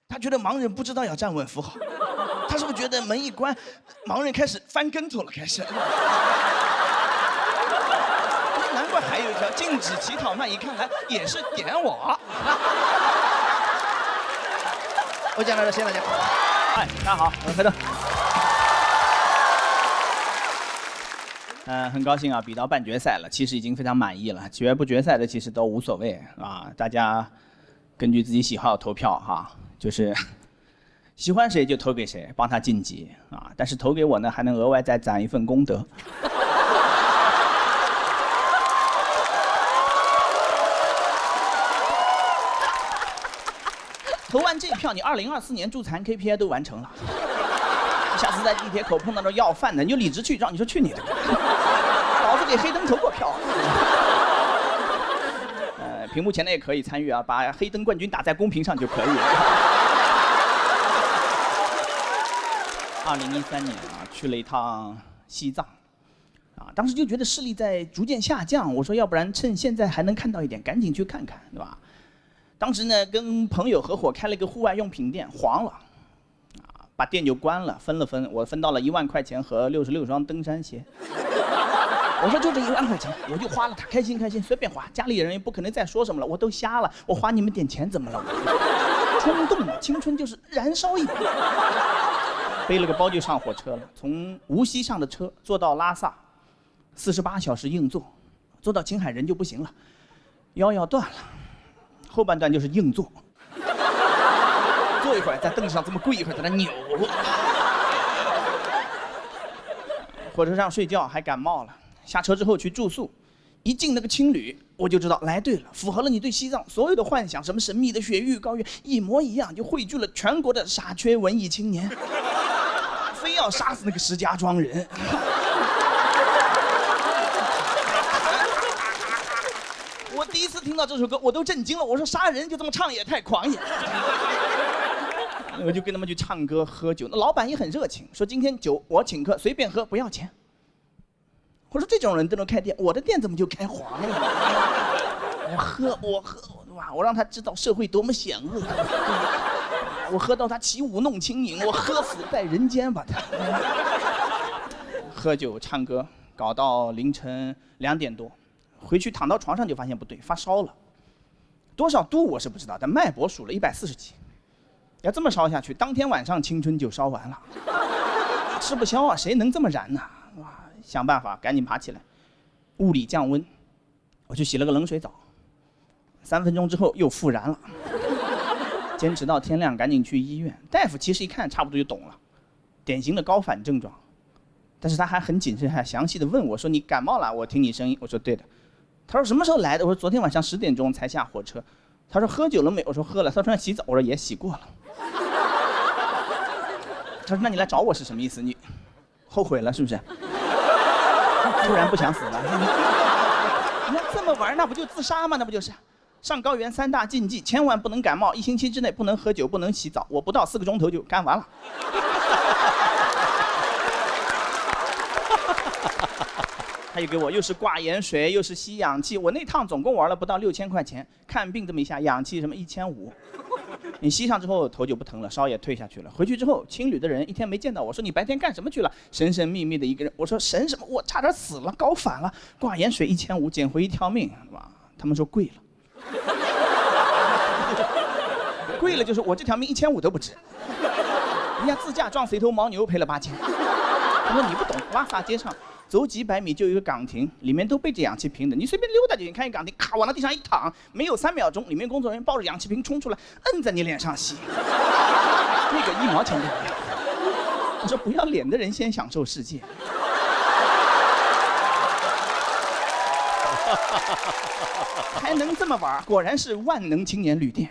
他觉得盲人不知道要站稳扶好。他是不是觉得门一关，盲人开始翻跟头了？开始。难怪还有一条禁止乞讨慢，一看来也是点我。我讲到这，谢谢大家。哎，大家好，我是何正。很高兴啊，比到半决赛了，其实已经非常满意了。决不决赛的其实都无所谓啊，大家根据自己喜好投票哈，就是喜欢谁就投给谁，帮他晋级啊。但是投给我呢，还能额外再攒一份功德。投完这一票，你2024年助残 KPI 都完成了。下次在地铁口碰到那要饭的，你就理直气壮，你说去你的！老子给黑灯投过票。屏幕前的也可以参与啊，把黑灯冠军打在公屏上就可以了。2013年啊，去了一趟西藏，啊，当时就觉得视力在逐渐下降，我说要不然趁现在还能看到一点，赶紧去看看，对吧？当时呢，跟朋友合伙开了一个户外用品店，黄了，啊，把店就关了，分了分，我分到了1万块钱和66双登山鞋。我说就这1万块钱，我就花了它，开心开心，随便花，家里人也不可能再说什么了，我都瞎了，我花你们点钱怎么了？冲动嘛，青春就是燃烧一把。背了个包就上火车了，从无锡上的车坐到拉萨，48小时硬座，坐到青海人就不行了，腰要断了，后半段就是硬座，坐一会儿在凳子上这么跪一会儿在那扭。火车上睡觉还感冒了，下车之后去住宿，一进那个青旅我就知道来对了，符合了你对西藏所有的幻想，什么神秘的雪域高原一模一样，就汇聚了全国的傻缺文艺青年，非要杀死那个石家庄人。我第一次听到这首歌我都震惊了，我说杀人就这么唱也太狂野了。我就跟他们去唱歌喝酒，那老板也很热情，说今天酒我请客，随便喝不要钱。我说这种人都能开店，我的店怎么就开黄了？我喝，哇！我让他知道社会多么险恶，我喝到他起舞弄清影，我喝死在人间吧他。喝酒唱歌搞到凌晨2点多，回去躺到床上就发现不对，发烧了，多少度我是不知道，但脉搏数了140几。要这么烧下去，当天晚上青春就烧完了，吃不消啊，谁能这么燃呢？哇！想办法赶紧爬起来，物理降温，我去洗了个冷水澡，3分钟之后又复燃了，坚持到天亮，赶紧去医院。大夫其实一看差不多就懂了，典型的高反症状，但是他还很谨慎，还详细的问我说：“你感冒了？我听你声音。”我说：“对的。”他说：“什么时候来的？”我说：“昨天晚上10点钟才下火车。”他说：“喝酒了没？”我说：“喝了。”他说：“洗澡？”我说：“也洗过了。”他说：“那你来找我是什么意思？你后悔了是不是？突然不想死了？你要这么玩，那不就自杀吗？那不就是？上高原3大禁忌：千万不能感冒，1星期之内不能喝酒，不能洗澡。我不到4个钟头就干完了。”他又给我又是挂盐水，又是吸氧气，我那趟总共玩了不到6000块钱，看病这么一下，氧气什么1500。你吸上之后头就不疼了，烧也退下去了。回去之后，青旅的人一天没见到我，说你白天干什么去了？神神秘秘的一个人。我说神什么？我差点死了，搞反了，挂盐水1500，捡回1条命，是吧？他们说贵了，贵了就是我这条命1500都不值。人家自驾撞死一头牦牛赔了8000。他说你不懂，拉萨街上走几百米就有一个岗亭，里面都备着氧气瓶的，你随便溜达就行。看一岗亭，咔往那地上一躺，没有3秒钟，里面工作人员抱着氧气瓶冲出来，摁在你脸上吸，那个1毛钱都不要。我说不要脸的人先享受世界。还能这么玩，果然是万能青年旅店。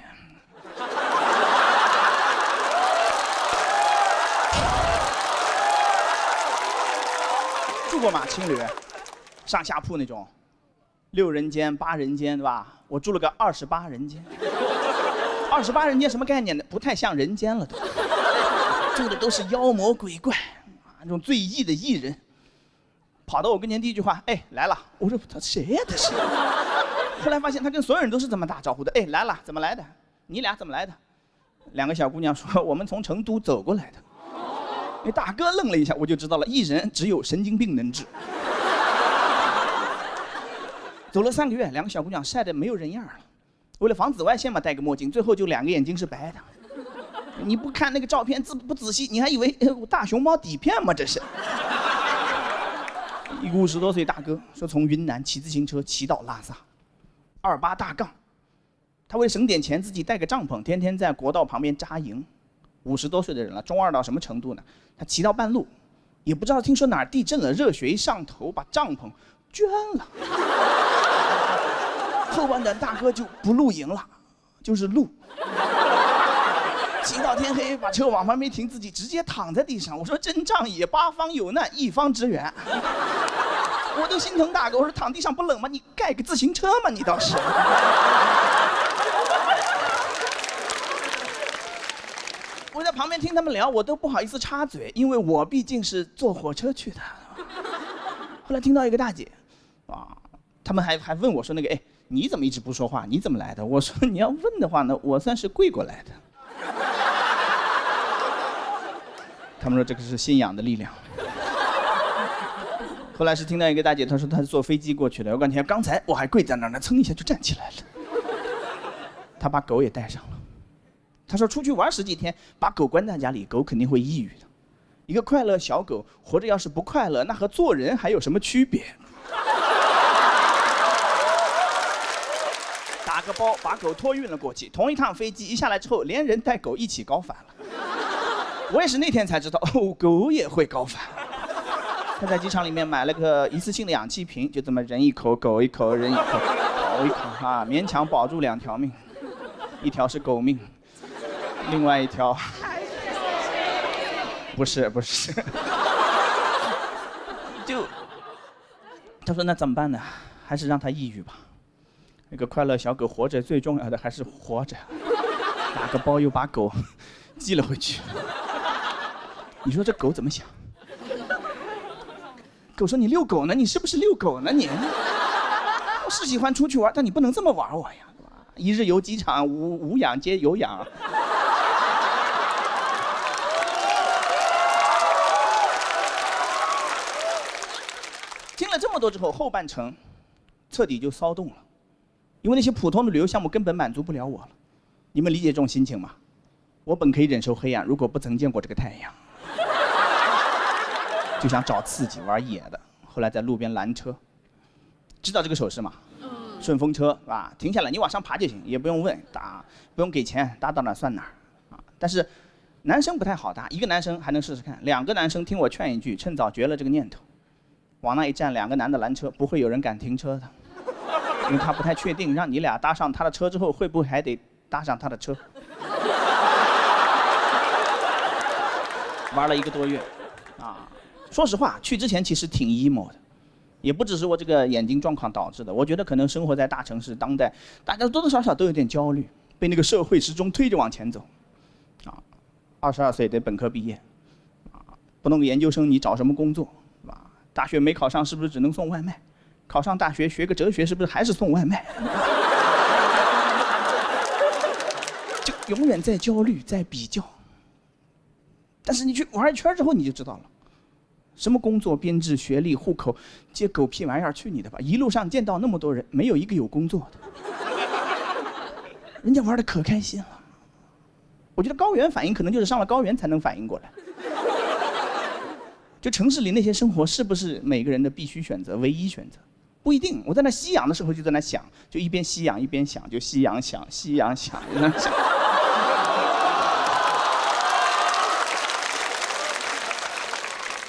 住过吗？青旅，上下铺那种，6人间、8人间，对吧？我住了个28人间。28人间什么概念呢？不太像人间了都，住的都是妖魔鬼怪，那种最异的异人。跑到我跟前第一句话，哎，来了。我说他谁呀？这是。后来发现他跟所有人都是这么打招呼的，哎，来了，怎么来的？你俩怎么来的？2个小姑娘说，我们从成都走过来的。那大哥愣了一下，我就知道了，艺人只有神经病能治。走了3个月，2个小姑娘晒得没有人样了。为了防紫外线嘛，戴个墨镜，最后就2个眼睛是白的。你不看那个照片不仔细，你还以为大熊猫底片吗？这是。一个50多岁大哥说，从云南骑自行车骑到拉萨，28大杠。他为省点钱，自己带个帐篷，天天在国道旁边扎营。50多岁的人了，中二到什么程度呢？他骑到半路，也不知道听说哪儿地震了，热血一上头，把帐篷捐了。后半段大哥就不露营了，就是露。骑到天黑，把车往旁边停，自己直接躺在地上。我说真仗义，8方有难一方支援。我都心疼大哥，我说躺地上不冷吗？你盖个自行车吗？你倒是。我在旁边听他们聊，我都不好意思插嘴，因为我毕竟是坐火车去的。后来听到一个大姐，他们还问我说，那个，哎，你怎么一直不说话？你怎么来的？我说你要问的话呢，我算是跪过来的。他们说这个是信仰的力量。后来是听到一个大姐，她说她是坐飞机过去的。我感觉刚才我还跪在那儿呢，噌一下就站起来了。她把狗也带上了。他说出去玩10几天，把狗关在家里，狗肯定会抑郁的。一个快乐小狗活着要是不快乐，那和做人还有什么区别？打个包把狗托运了过去，同一趟飞机一下来之后，连人带狗一起高反了。我也是那天才知道，哦，狗也会高反。他在机场里面买了个一次性的氧气瓶，就这么人一口，狗一口，人一口，狗一口啊，勉强保住2条命，一条是狗命，另外一条不是，就他说那怎么办呢？还是让他抑郁吧。那个快乐小狗活着最重要的还是活着，打个包又把狗寄了回去。你说这狗怎么想？狗说你遛狗呢，你是不是遛狗呢你？我是喜欢出去玩，但你不能这么玩我呀，对吧？一日游机场，无氧皆有氧。听了这么多之后，后半程彻底就骚动了，因为那些普通的旅游项目根本满足不了我了。你们理解这种心情吗？我本可以忍受黑暗，如果不曾见过这个太阳，就想找刺激玩野的。后来在路边拦车，知道这个手势吗？顺风车是吧？停下来，你往上爬就行，也不用问搭，不用给钱，搭到哪算哪啊。但是男生不太好搭，一个男生还能试试看，2个男生听我劝一句，趁早绝了这个念头。往那一站，2个男的拦车，不会有人敢停车的，因为他不太确定，让你俩搭上他的车之后，会不会还得搭上他的车？玩了1个多月，啊，说实话，去之前其实挺 emo 的，也不只是我这个眼睛状况导致的，我觉得可能生活在大城市，当代大家多多少少都有点焦虑，被那个社会始终推着往前走，啊，22岁得本科毕业，啊，不弄个研究生你找什么工作？大学没考上，是不是只能送外卖？考上大学学个哲学，是不是还是送外卖？就永远在焦虑，在比较。但是你去玩一圈之后，你就知道了，什么工作、编制、学历、户口，这狗屁玩意儿，去你的吧！一路上见到那么多人，没有一个有工作的，人家玩的可开心了。我觉得高原反应可能就是上了高原才能反应过来。就城市里那些生活是不是每个人的必须选择、唯一选择？不一定。我在那吸氧的时候就在那想，就一边吸氧一边想，就吸氧想，吸氧想，想。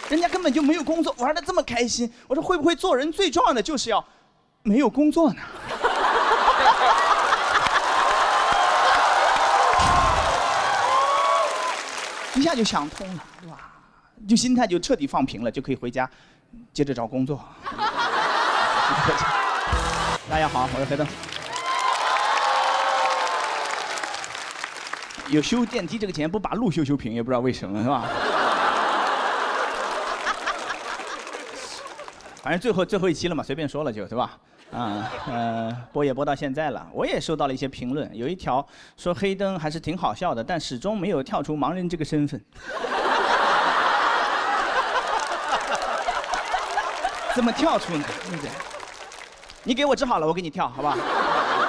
人家根本就没有工作，玩得这么开心。我说会不会做人最重要的就是要没有工作呢？一下就想通了，对吧？就心态就彻底放平了，就可以回家，接着找工作。大家好，我是黑灯。有修电梯这个钱，不把路修平，也不知道为什么，是吧？反正最后一期了嘛，随便说了就，对吧？播也播到现在了，我也收到了一些评论，有一条说黑灯还是挺好笑的，但始终没有跳出盲人这个身份。怎么跳出呢？对不对？你给我治好了，我给你跳，好吧？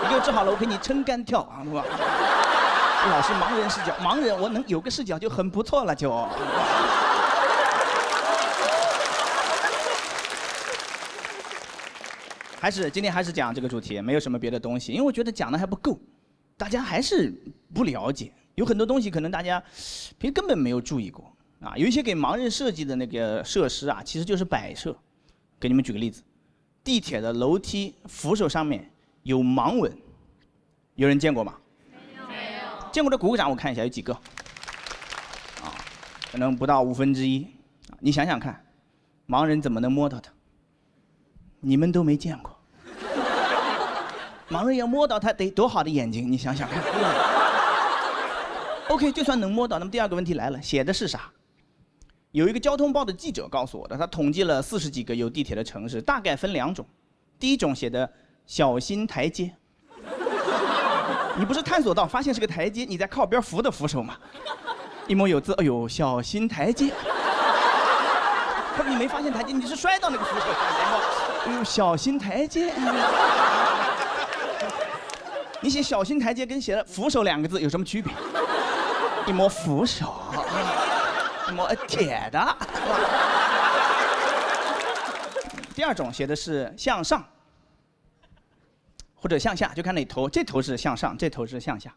你给我治好了，我给你撑杆跳，好吧？老是盲人视角，盲人我能有个视角就很不错了，就。今天还是讲这个主题，没有什么别的东西，因为我觉得讲的还不够，大家还是不了解，有很多东西可能大家平时根本没有注意过啊。有一些给盲人设计的那个设施啊，其实就是摆设。给你们举个例子，地铁的楼梯扶手上面有盲纹，有人见过吗？没有。见过的鼓个掌，我看一下有几个。啊，可能不到1/5。你想想看，盲人怎么能摸到它？你们都没见过。盲人要摸到它得多好的眼睛，你想想看。OK， 就算能摸到，那么第2个问题来了，写的是啥？有一个交通报的记者告诉我的，他统计了40几个有地铁的城市，大概分2种。第一种写的小心台阶，你不是探索到发现是个台阶，你在靠边扶的扶手吗？一摸有字，哎呦，小心台阶。可是你没发现台阶，你是摔到那个扶手上，然后，哎呦，小心台阶。你写小心台阶跟写了扶手2个字有什么区别？一摸扶手，一摸铁的。第二种写的是向上，或者向下，就看哪头，这头是向上，这头是向下。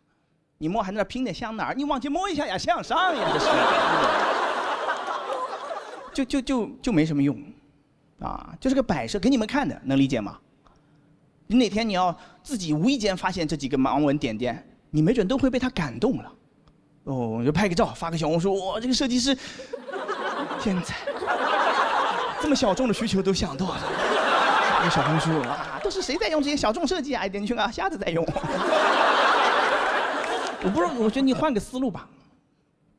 你摸还在那拼的向哪儿？你往前摸一下呀，向上呀，这是。就没什么用，啊，就是个摆设，给你们看的，能理解吗？你哪天你要自己无意间发现这几个盲文点点，你没准都会被他感动了。哦，就拍个照，发个小红书，哇，这个设计师天才，这么小众的需求都想到了。一个小红书啊，都是谁在用这些小众设计啊？一点进去啊，瞎子在用。我不知道，我觉得你换个思路吧。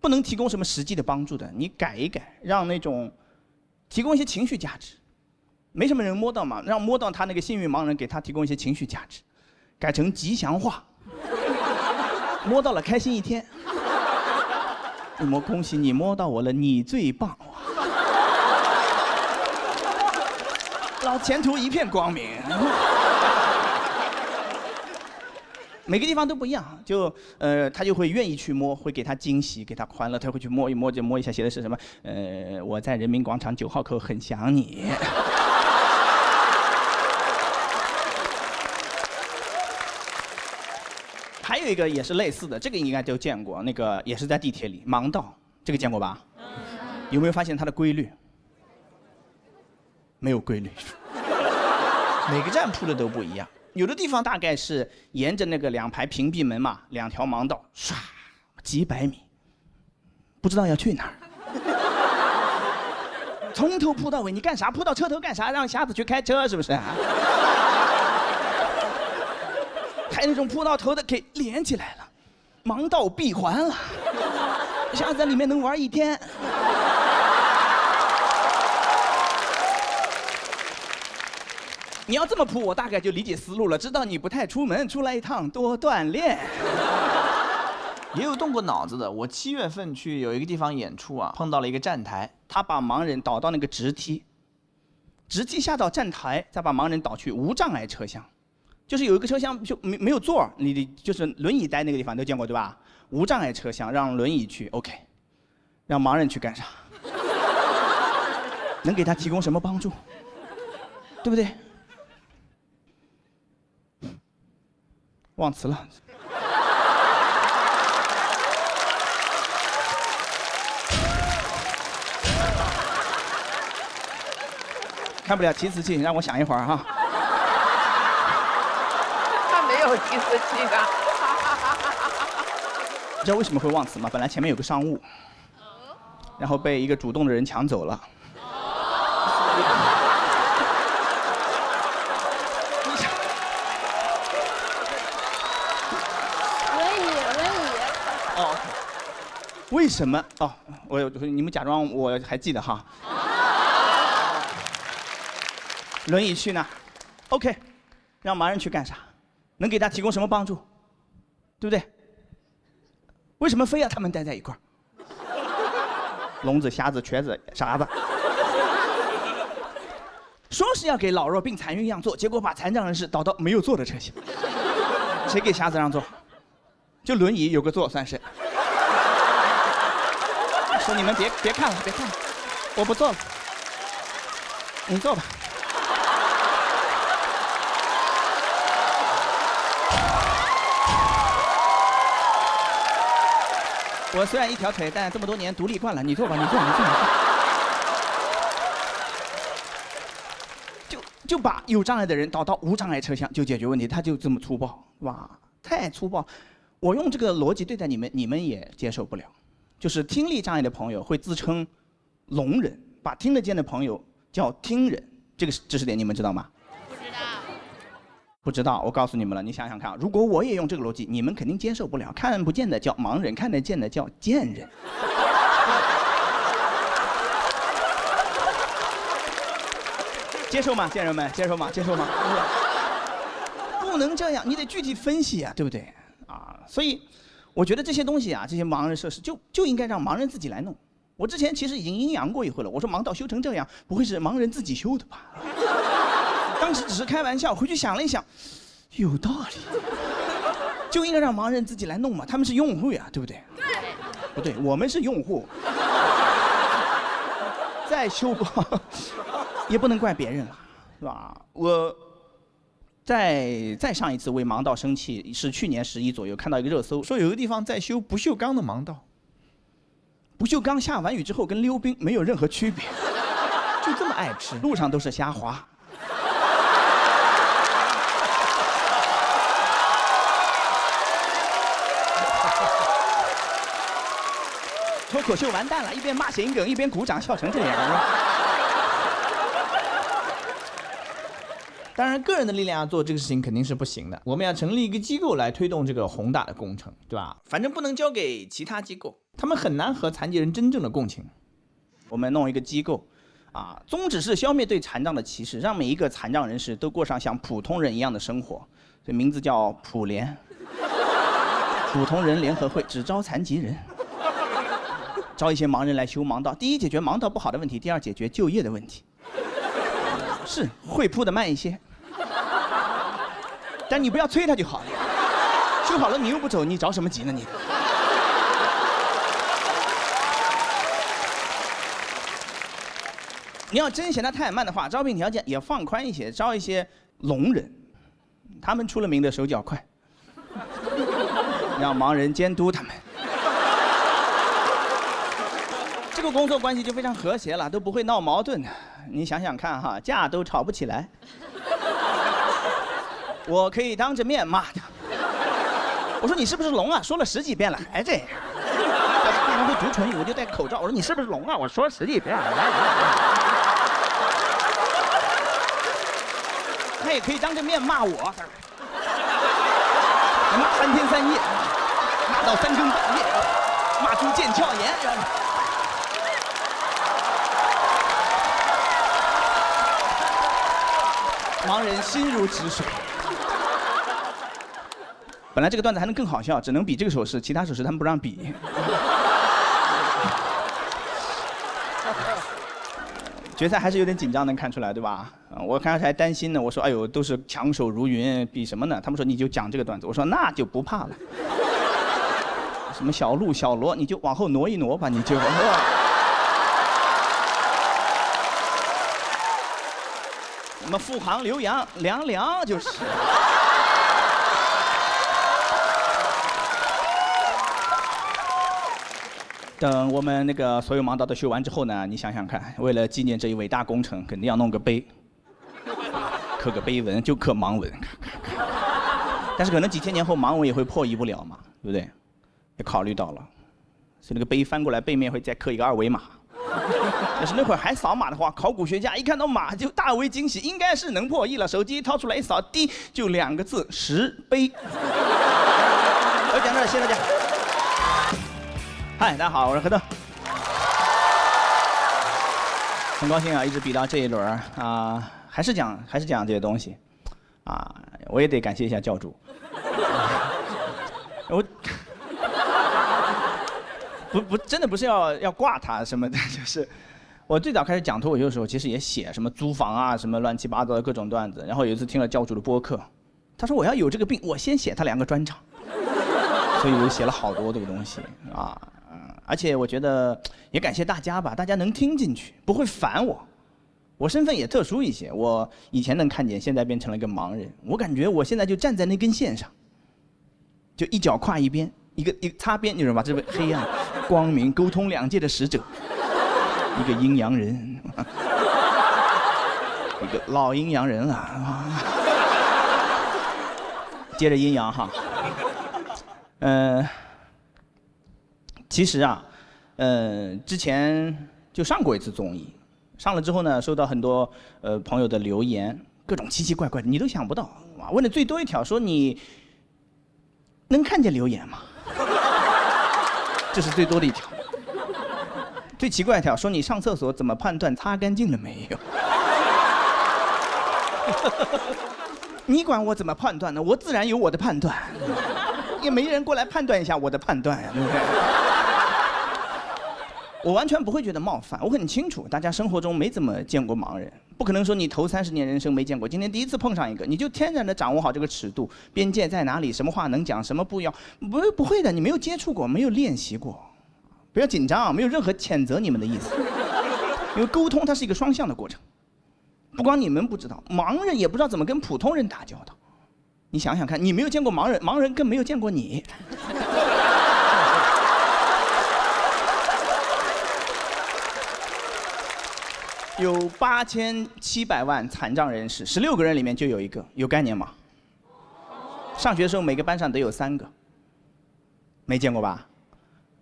不能提供什么实际的帮助的，你改一改，让那种提供一些情绪价值。没什么人摸到嘛，让摸到他那个幸运盲人，给他提供一些情绪价值，改成吉祥话。摸到了开心一天。你摸，恭喜你摸到我了，你最棒！老前途一片光明。每个地方都不一样，他就会愿意去摸，会给他惊喜，给他欢乐，他会去摸一摸，就摸一下，写的是什么？我在人民广场9号口很想你。还有一个也是类似的，这个应该都见过，那个也是在地铁里，盲道，这个见过吧？有没有发现它的规律？没有规律，每个站铺的都不一样。有的地方大概是沿着那个2排屏蔽门嘛，2条盲道，唰，几百米，不知道要去哪儿。从头铺到尾，你干啥？铺到车头干啥？让瞎子去开车是不是？还有那种铺到头的给连起来了，盲道闭环了，瞎子在里面能玩1天。你要这么铺，我大概就理解思路了，知道你不太出门，出来一趟多锻炼。也有动过脑子的，我7月份去有一个地方演出啊，碰到了一个站台，他把盲人导到那个直梯下到站台，再把盲人导去无障碍车厢，就是有一个车厢就没有座，你就是轮椅待那个地方都见过对吧？无障碍车厢让轮椅去 ，OK， 让盲人去干啥？能给他提供什么帮助？对不对？忘词了。看不了提词器，让我想一会儿哈。
他没有提词器的。
你知道为什么会忘词吗？本来前面有个商务，然后被一个主动的人抢走了。哦，为什么？哦，你们假装我还记得哈。轮椅去呢 ？OK， 让盲人去干啥？能给他提供什么帮助？对不对？为什么非要他们待在一块儿？聋子、瞎子、瘸子、傻子，说是要给老弱病残孕让座，结果把残障人士导到没有座的车厢。谁给瞎子让座？就轮椅有个座算是。说你们别看了，别看了，我不坐了，你坐吧。我虽然一条腿，但这么多年独立惯了。你坐吧，你坐。就把有障碍的人导到无障碍车厢就解决问题，他就这么粗暴，哇，太粗暴。我用这个逻辑对待你们，你们也接受不了。就是听力障碍的朋友会自称聋人，把听得见的朋友叫听人，这个知识点你们知道吗？不知道，我告诉你们了，你想想看，如果我也用这个逻辑，你们肯定接受不了。看不见的叫盲人，看得见的叫贱人。接受吗，贱人们？接受吗？接受吗？不能这样，你得具体分析啊，对不对？啊，所以我觉得这些东西啊，这些盲人设施就应该让盲人自己来弄。我之前其实已经阴阳过一回了，我说盲道修成这样，不会是盲人自己修的吧？当时只是开玩笑，回去想了一想，有道理，就应该让盲人自己来弄嘛，他们是用户呀，对不对？对。不对，我们是用户。再修不好，也不能怪别人了，是吧？我再上一次为盲道生气是去年11左右，看到一个热搜，说有个地方在修不锈钢的盲道。不锈钢下完雨之后跟溜冰没有任何区别，就这么爱吃，路上都是虾滑。脱口秀完蛋了，一边骂谐音梗一边鼓掌，笑成这样。当然，个人的力量要做这个事情肯定是不行的。我们要成立一个机构来推动这个宏大的工程，对吧？反正不能交给其他机构，他们很难和残疾人真正的共情。我们弄一个机构，宗旨是消灭对残障的歧视，让每一个残障人士都过上像普通人一样的生活。这名字叫普联，普通人联合会，只招残疾人。招一些盲人来修盲道，第一解决盲道不好的问题，第二解决就业的问题。是会铺的慢一些，但你不要催他就好了。修好了你又不走，你着什么急呢你？你要真嫌他太慢的话，招聘条件也放宽一些，招一些聋人，他们出了名的手脚快，让盲人监督他们。这个工作关系就非常和谐了，都不会闹矛盾。你想想看哈，架都吵不起来。我可以当着面骂他，我说你是不是聋啊？说了10几遍了还这样。对方都读唇语，我就戴口罩。我说你是不是聋啊？我说10几遍了。他也可以当着面骂我，骂3天3夜，骂到3更半夜，骂出腱鞘炎。盲人心如止水。本来这个段子还能更好笑，只能比这个手势，其他手势他们不让比。决赛还是有点紧张，能看出来，对吧？我刚才还担心呢，我说哎呦，都是强手如云，比什么呢？他们说你就讲这个段子，我说那就不怕了。什么小鹿小罗，你就往后挪一挪吧，你就。什么富航刘洋凉凉就是。等我们那个所有盲道都修完之后呢，你想想看，为了纪念这一伟大工程，肯定要弄个碑，刻个碑文，就刻盲文。但是可能几千年后盲文也会破译不了嘛，对不对？也考虑到了，所以那个碑翻过来背面会再刻一个2维码。要是那会儿还扫码的话，考古学家一看到码就大为惊喜，应该是能破译了。手机一掏出来一扫，滴就2个字：石碑。我讲这儿，谢谢大家。嗨，大家好，我是何登。很高兴啊，一直比到这一轮啊，还是讲这些东西啊，我也得感谢一下教主。我。真的不是要挂他什么的，就是我最早开始讲脱口秀的时候，其实也写什么租房啊，什么乱七八糟的各种段子。然后有一次听了教主的播客，他说我要有这个病，我先写他2个专场，所以我写了好多这个东西啊。而且我觉得也感谢大家吧，大家能听进去，不会烦我。我身份也特殊一些，我以前能看见，现在变成了一个盲人。我感觉我现在就站在那根线上，就一脚跨一边。一个擦边，你知道吧？这个黑暗、光明沟通2界的使者，一个阴阳人，一个老阴阳人啊。接着阴阳哈，其实啊，之前就上过一次综艺，上了之后呢，收到很多朋友的留言，各种奇奇怪怪的，你都想不到。问的最多一条说你能看见留言吗？这是最多的一条。最奇怪一条说你上厕所怎么判断擦干净了没有？你管我怎么判断呢？我自然有我的判断，也没人过来判断一下我的判断呀，对不对？我完全不会觉得冒犯，我很清楚大家生活中没怎么见过盲人，不可能说你头30年人生没见过，今天第一次碰上一个，你就天然的掌握好这个尺度，边界在哪里，什么话能讲，什么不要，不会的，你没有接触过，没有练习过，不要紧张，没有任何谴责你们的意思。因为沟通它是一个双向的过程，不光你们不知道，盲人也不知道怎么跟普通人打交道。你想想看，你没有见过盲人，盲人更没有见过你。有8700万残障人士，16个人里面就有一个，有概念吗？上学的时候每个班上得有3个，没见过吧？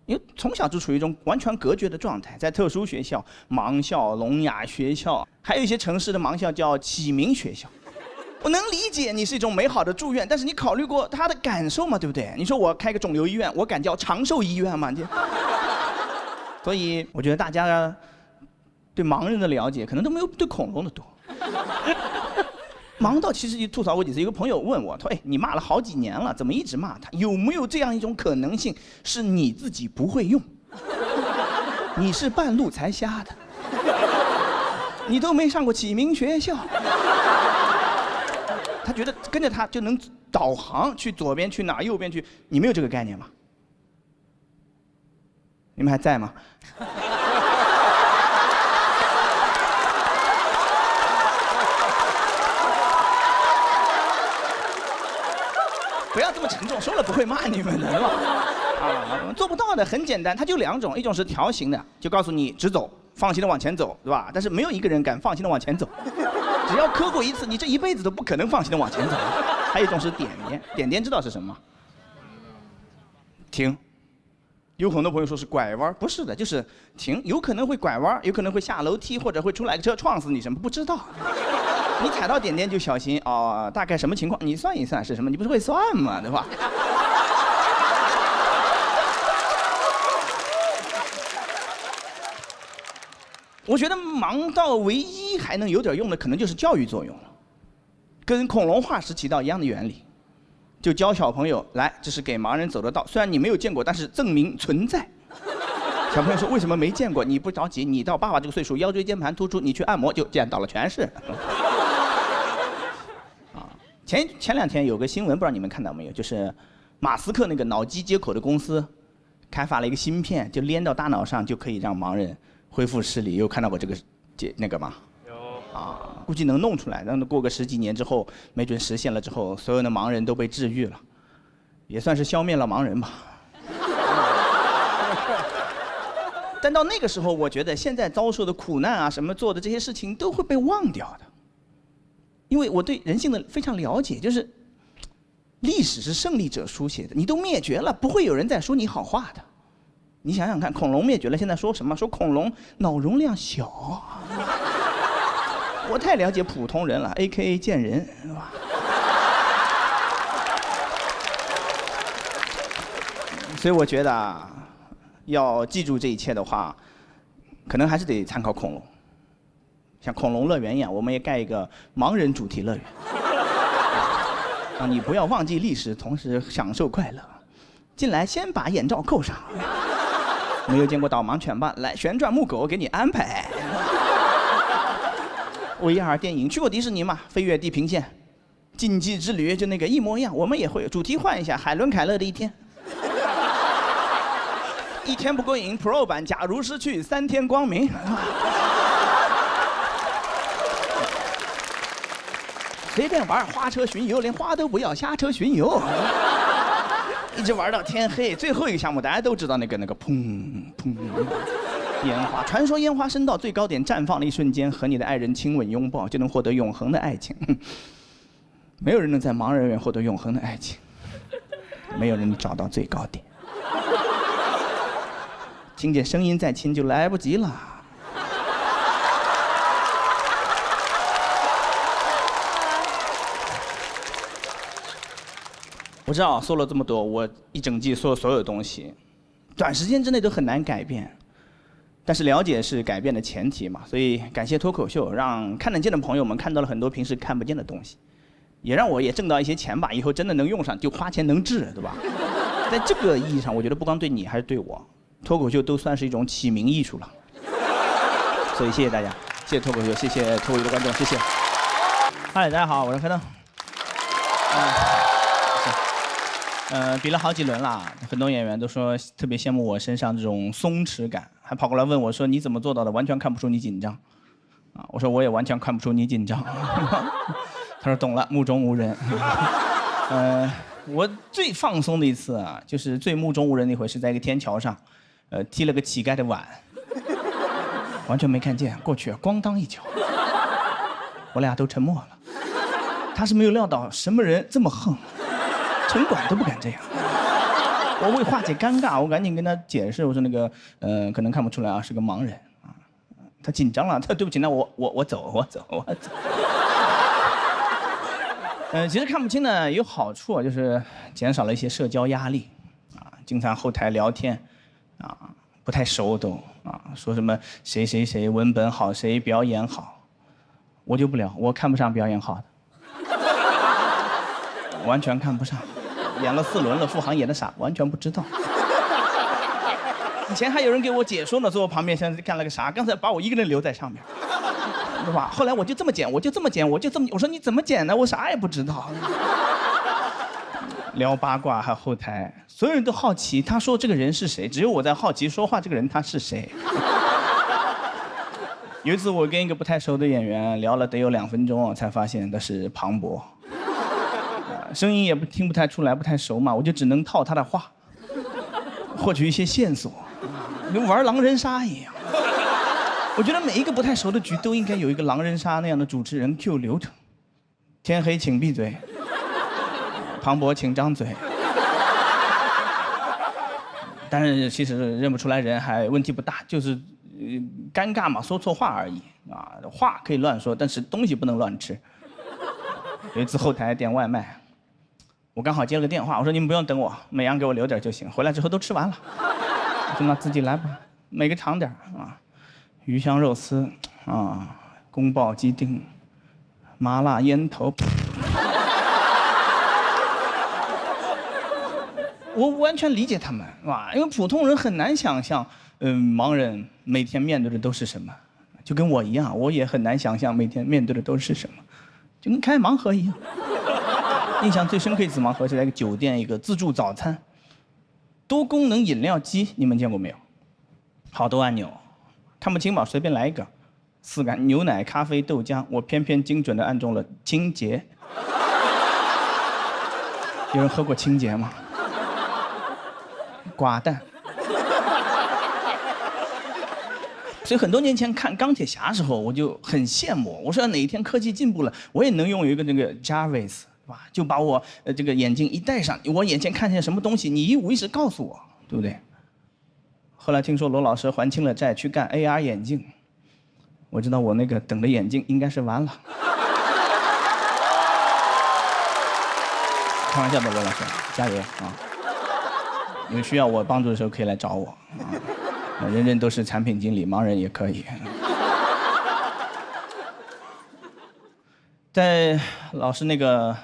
因为从小就处于一种完全隔绝的状态，在特殊学校、盲校、聋哑学校，还有一些城市的盲校叫启明学校。我能理解你是一种美好的祝愿，但是你考虑过他的感受吗？对不对？你说我开个肿瘤医院，我敢叫长寿医院吗？所以我觉得大家对盲人的了解可能都没有对恐龙的多。盲到其实吐槽过几次，有个朋友问我，他说：“哎，你骂了好几年了，怎么一直骂他？有没有这样一种可能性，是你自己不会用？你是半路才瞎的，你都没上过启明学校。”他觉得跟着他就能导航去左边去哪儿，右边去，你没有这个概念吗？你们还在吗？不要这么沉重，说了不会骂你们的是吧？啊，做不到的很简单，它就2种，一种是条形的，就告诉你直走，放心的往前走，对吧？但是没有一个人敢放心的往前走，只要磕过一次，你这一辈子都不可能放心的往前走。还有一种是点点，点点知道是什么吗？停。有很多朋友说是拐弯，不是的，就是停，有可能会拐弯，有可能会下楼梯，或者会出来个车撞死你，什么不知道。你踩到点点就小心哦，大概什么情况？你算一算是什么？你不是会算吗？对吧？我觉得盲道唯一还能有点用的，可能就是教育作用了，跟恐龙化石起到一样的原理，就教小朋友来，这是给盲人走的道，虽然你没有见过，但是证明存在。小朋友说为什么没见过？你不着急，你到爸爸这个岁数，腰椎间盘突出，你去按摩就见到了，全是。啊，前2天有个新闻，不知道你们看到没有？就是马斯克那个脑机接口的公司，开发了一个芯片，就连到大脑上，就可以让盲人恢复视力。有看到过这个那个吗？有。啊，估计能弄出来，让过个10几年之后，没准实现了之后，所有的盲人都被治愈了，也算是消灭了盲人吧。但到那个时候，我觉得现在遭受的苦难啊，什么做的这些事情都会被忘掉的，因为我对人性的非常了解，就是历史是胜利者书写的，你都灭绝了，不会有人再说你好话的。你想想看，恐龙灭绝了，现在说什么？说恐龙脑容量小。我太了解普通人了 ，AKA 贱人，是吧？所以我觉得啊，要记住这一切的话，可能还是得参考恐龙，像恐龙乐园一样，我们也盖一个盲人主题乐园，让你不要忘记历史，同时享受快乐。进来先把眼罩扣上，没有见过导盲犬吧？来，旋转木狗给你安排。VR 电影去过迪士尼吗？飞越地平线、禁忌之旅就那个一模一样，我们也会主题换一下，海伦凯勒的一天。1天不过瘾 Pro 版，假如失去3天光明。随便玩，花车巡游，连花都不要，瞎车巡游，一直玩到天黑。最后一个项目大家都知道，那个砰砰烟花，传说烟花升到最高点绽放的一瞬间，和你的爱人亲吻拥抱，就能获得永恒的爱情。没有人能在盲人院获得永恒的爱情，没有人找到最高点。听见声音再亲就来不及了。我知道说了这么多，我一整季说的所有东西，短时间之内都很难改变。但是了解是改变的前提嘛，所以感谢脱口秀，让看得见的朋友们看到了很多平时看不见的东西，也让我也挣到一些钱吧，以后真的能用上，就花钱能治，对吧？在这个意义上，我觉得不光对你，还是对我，脱口秀都算是一种启明艺术了。所以谢谢大家，谢谢脱口秀，谢谢脱口秀的观众，谢谢。嗨，大家好，我是柯灯。比了好几轮啦，很多演员都说特别羡慕我身上这种松弛感，还跑过来问我说你怎么做到的，完全看不出你紧张。啊，我说我也完全看不出你紧张。他说懂了，目中无人。我最放松的一次啊，就是最目中无人的一回，是在一个天桥上，踢了个乞丐的碗，完全没看见，过去咣当一脚，我俩都沉默了。他是没有料到什么人这么横。城管都不敢这样。我为化解尴尬，我赶紧跟他解释，我说那个，可能看不出来啊，是个盲人啊。他紧张了，他对不起，那我走。其实看不清呢有好处，就是减少了一些社交压力啊，经常后台聊天啊，不太熟都啊，说什么谁文本好，谁表演好，我就不聊，我看不上表演好的。完全看不上，演了4轮了，付航演的啥，完全不知道。以前还有人给我解说呢，坐我旁边，现在干了个啥？刚才把我一个人留在上面，对吧？后来我就这么剪，我说你怎么剪呢？我啥也不知道。聊八卦还有后台，所有人都好奇，他说这个人是谁？只有我在好奇说话这个人他是谁。有一次我跟一个不太熟的演员聊了得有2分钟，才发现他是庞博。声音也听不太出来，不太熟嘛，我就只能套他的话，获取一些线索，跟玩狼人杀一样。我觉得每一个不太熟的局都应该有一个狼人杀那样的主持人 Q 流程。天黑请闭嘴，庞博请张嘴。但是其实认不出来人还问题不大，就是尴尬嘛，说错话而已啊。话可以乱说，但是东西不能乱吃。有一次后台点外卖。我刚好接了个电话，我说你们不用等我，每样给我留点就行。回来之后都吃完了，我说那自己来吧，每个尝点啊，鱼香肉丝啊，宫保鸡丁，麻辣烟头。我完全理解他们，是吧？因为普通人很难想象，盲人每天面对的都是什么，就跟我一样，我也很难想象每天面对的都是什么，就跟开盲盒一样。印象最深刻一次盲盒是在一个酒店一个自助早餐，多功能饮料机，你们见过没有？好多按钮，看不清吧？随便来一个，4个牛奶、咖啡、豆浆，我偏偏精准地按中了清洁。有人喝过清洁吗？寡淡。所以很多年前看钢铁侠的时候，我就很羡慕，我说哪一天科技进步了，我也能拥有一个那个 Jarvis。就把我这个眼镜一戴上，我眼前看见什么东西，你无意识告诉我，对不对？后来听说罗老师还清了债，去干 AR 眼镜，我知道我那个等的眼镜应该是完了。开玩笑的，罗老师，加油啊！有需要我帮助的时候可以来找我啊，人人都是产品经理，盲人也可以。在老师那个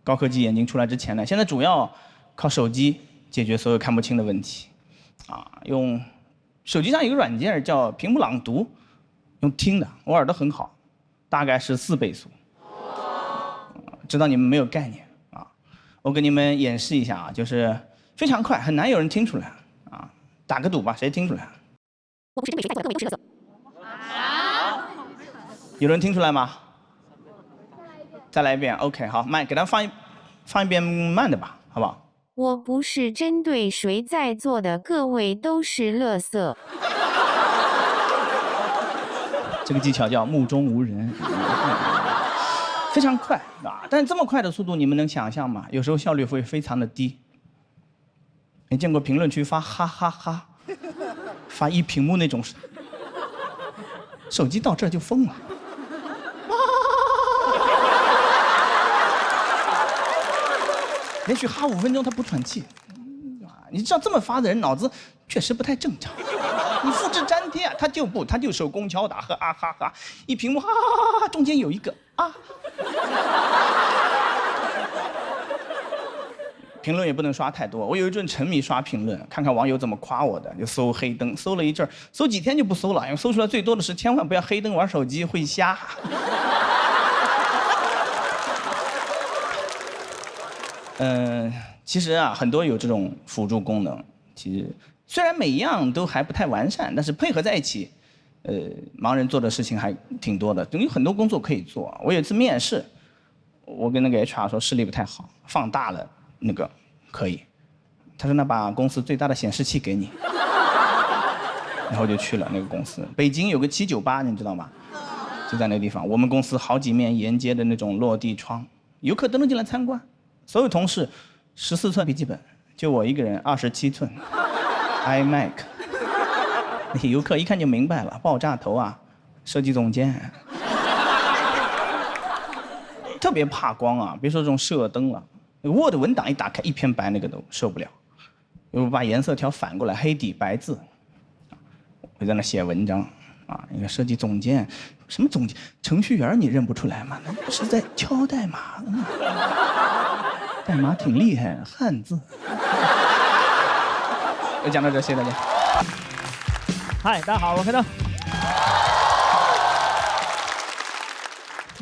高科技眼镜出来之前呢，现在主要靠手机解决所有看不清的问题，啊，用手机上有个软件叫屏幕朗读，用听的，我耳朵很好，大概是4倍速，知道你们没有概念啊，我给你们演示一下啊，就是非常快，很难有人听出来啊，打个赌吧，谁听出来？我不是真美谁带错了，各位都是垃圾。有人听出来吗？再来一遍 ，OK， 好，慢，给他放一遍慢的吧，好不好？
我不是针对谁在座的各位都是垃圾。
这个技巧叫目中无人，非常快啊！但是这么快的速度，你们能想象吗？有时候效率会非常的低。你见过评论区发哈哈哈，发一屏幕那种？手机到这儿就疯了。连续哈5分钟，他不喘气，你知道这么发的人脑子确实不太正常。你复制粘贴啊，他就手工敲打和啊哈哈，一屏幕哈哈哈，中间有一个啊。评论也不能刷太多，我有一阵沉迷刷评论，看看网友怎么夸我的，就搜黑灯，搜了一阵，搜几天就不搜了，因为搜出来最多的是千万不要黑灯玩手机会瞎。其实啊，很多有这种辅助功能，其实虽然每一样都还不太完善，但是配合在一起，盲人做的事情还挺多的，有很多工作可以做。我有一次面试，我跟那个 HR 说视力不太好，放大了那个可以。他说那把公司最大的显示器给你，然后就去了那个公司。北京有个798，你知道吗？就在那个地方，我们公司好几面沿街的那种落地窗，游客都能进来参观。所有同事14寸笔记本，就我一个人27寸 iMac。那些游客一看就明白了，爆炸头啊，设计总监。特别怕光啊，别说这种射灯了，Word 文档一打开，一片白那个都受不了。我把颜色调反过来，黑底白字，我在那写文章啊。那个设计总监，什么总监？程序员你认不出来吗？那不是在敲代码，代码挺厉害，汉字。就讲到这，谢谢大家。
嗨，大家好，我开灯。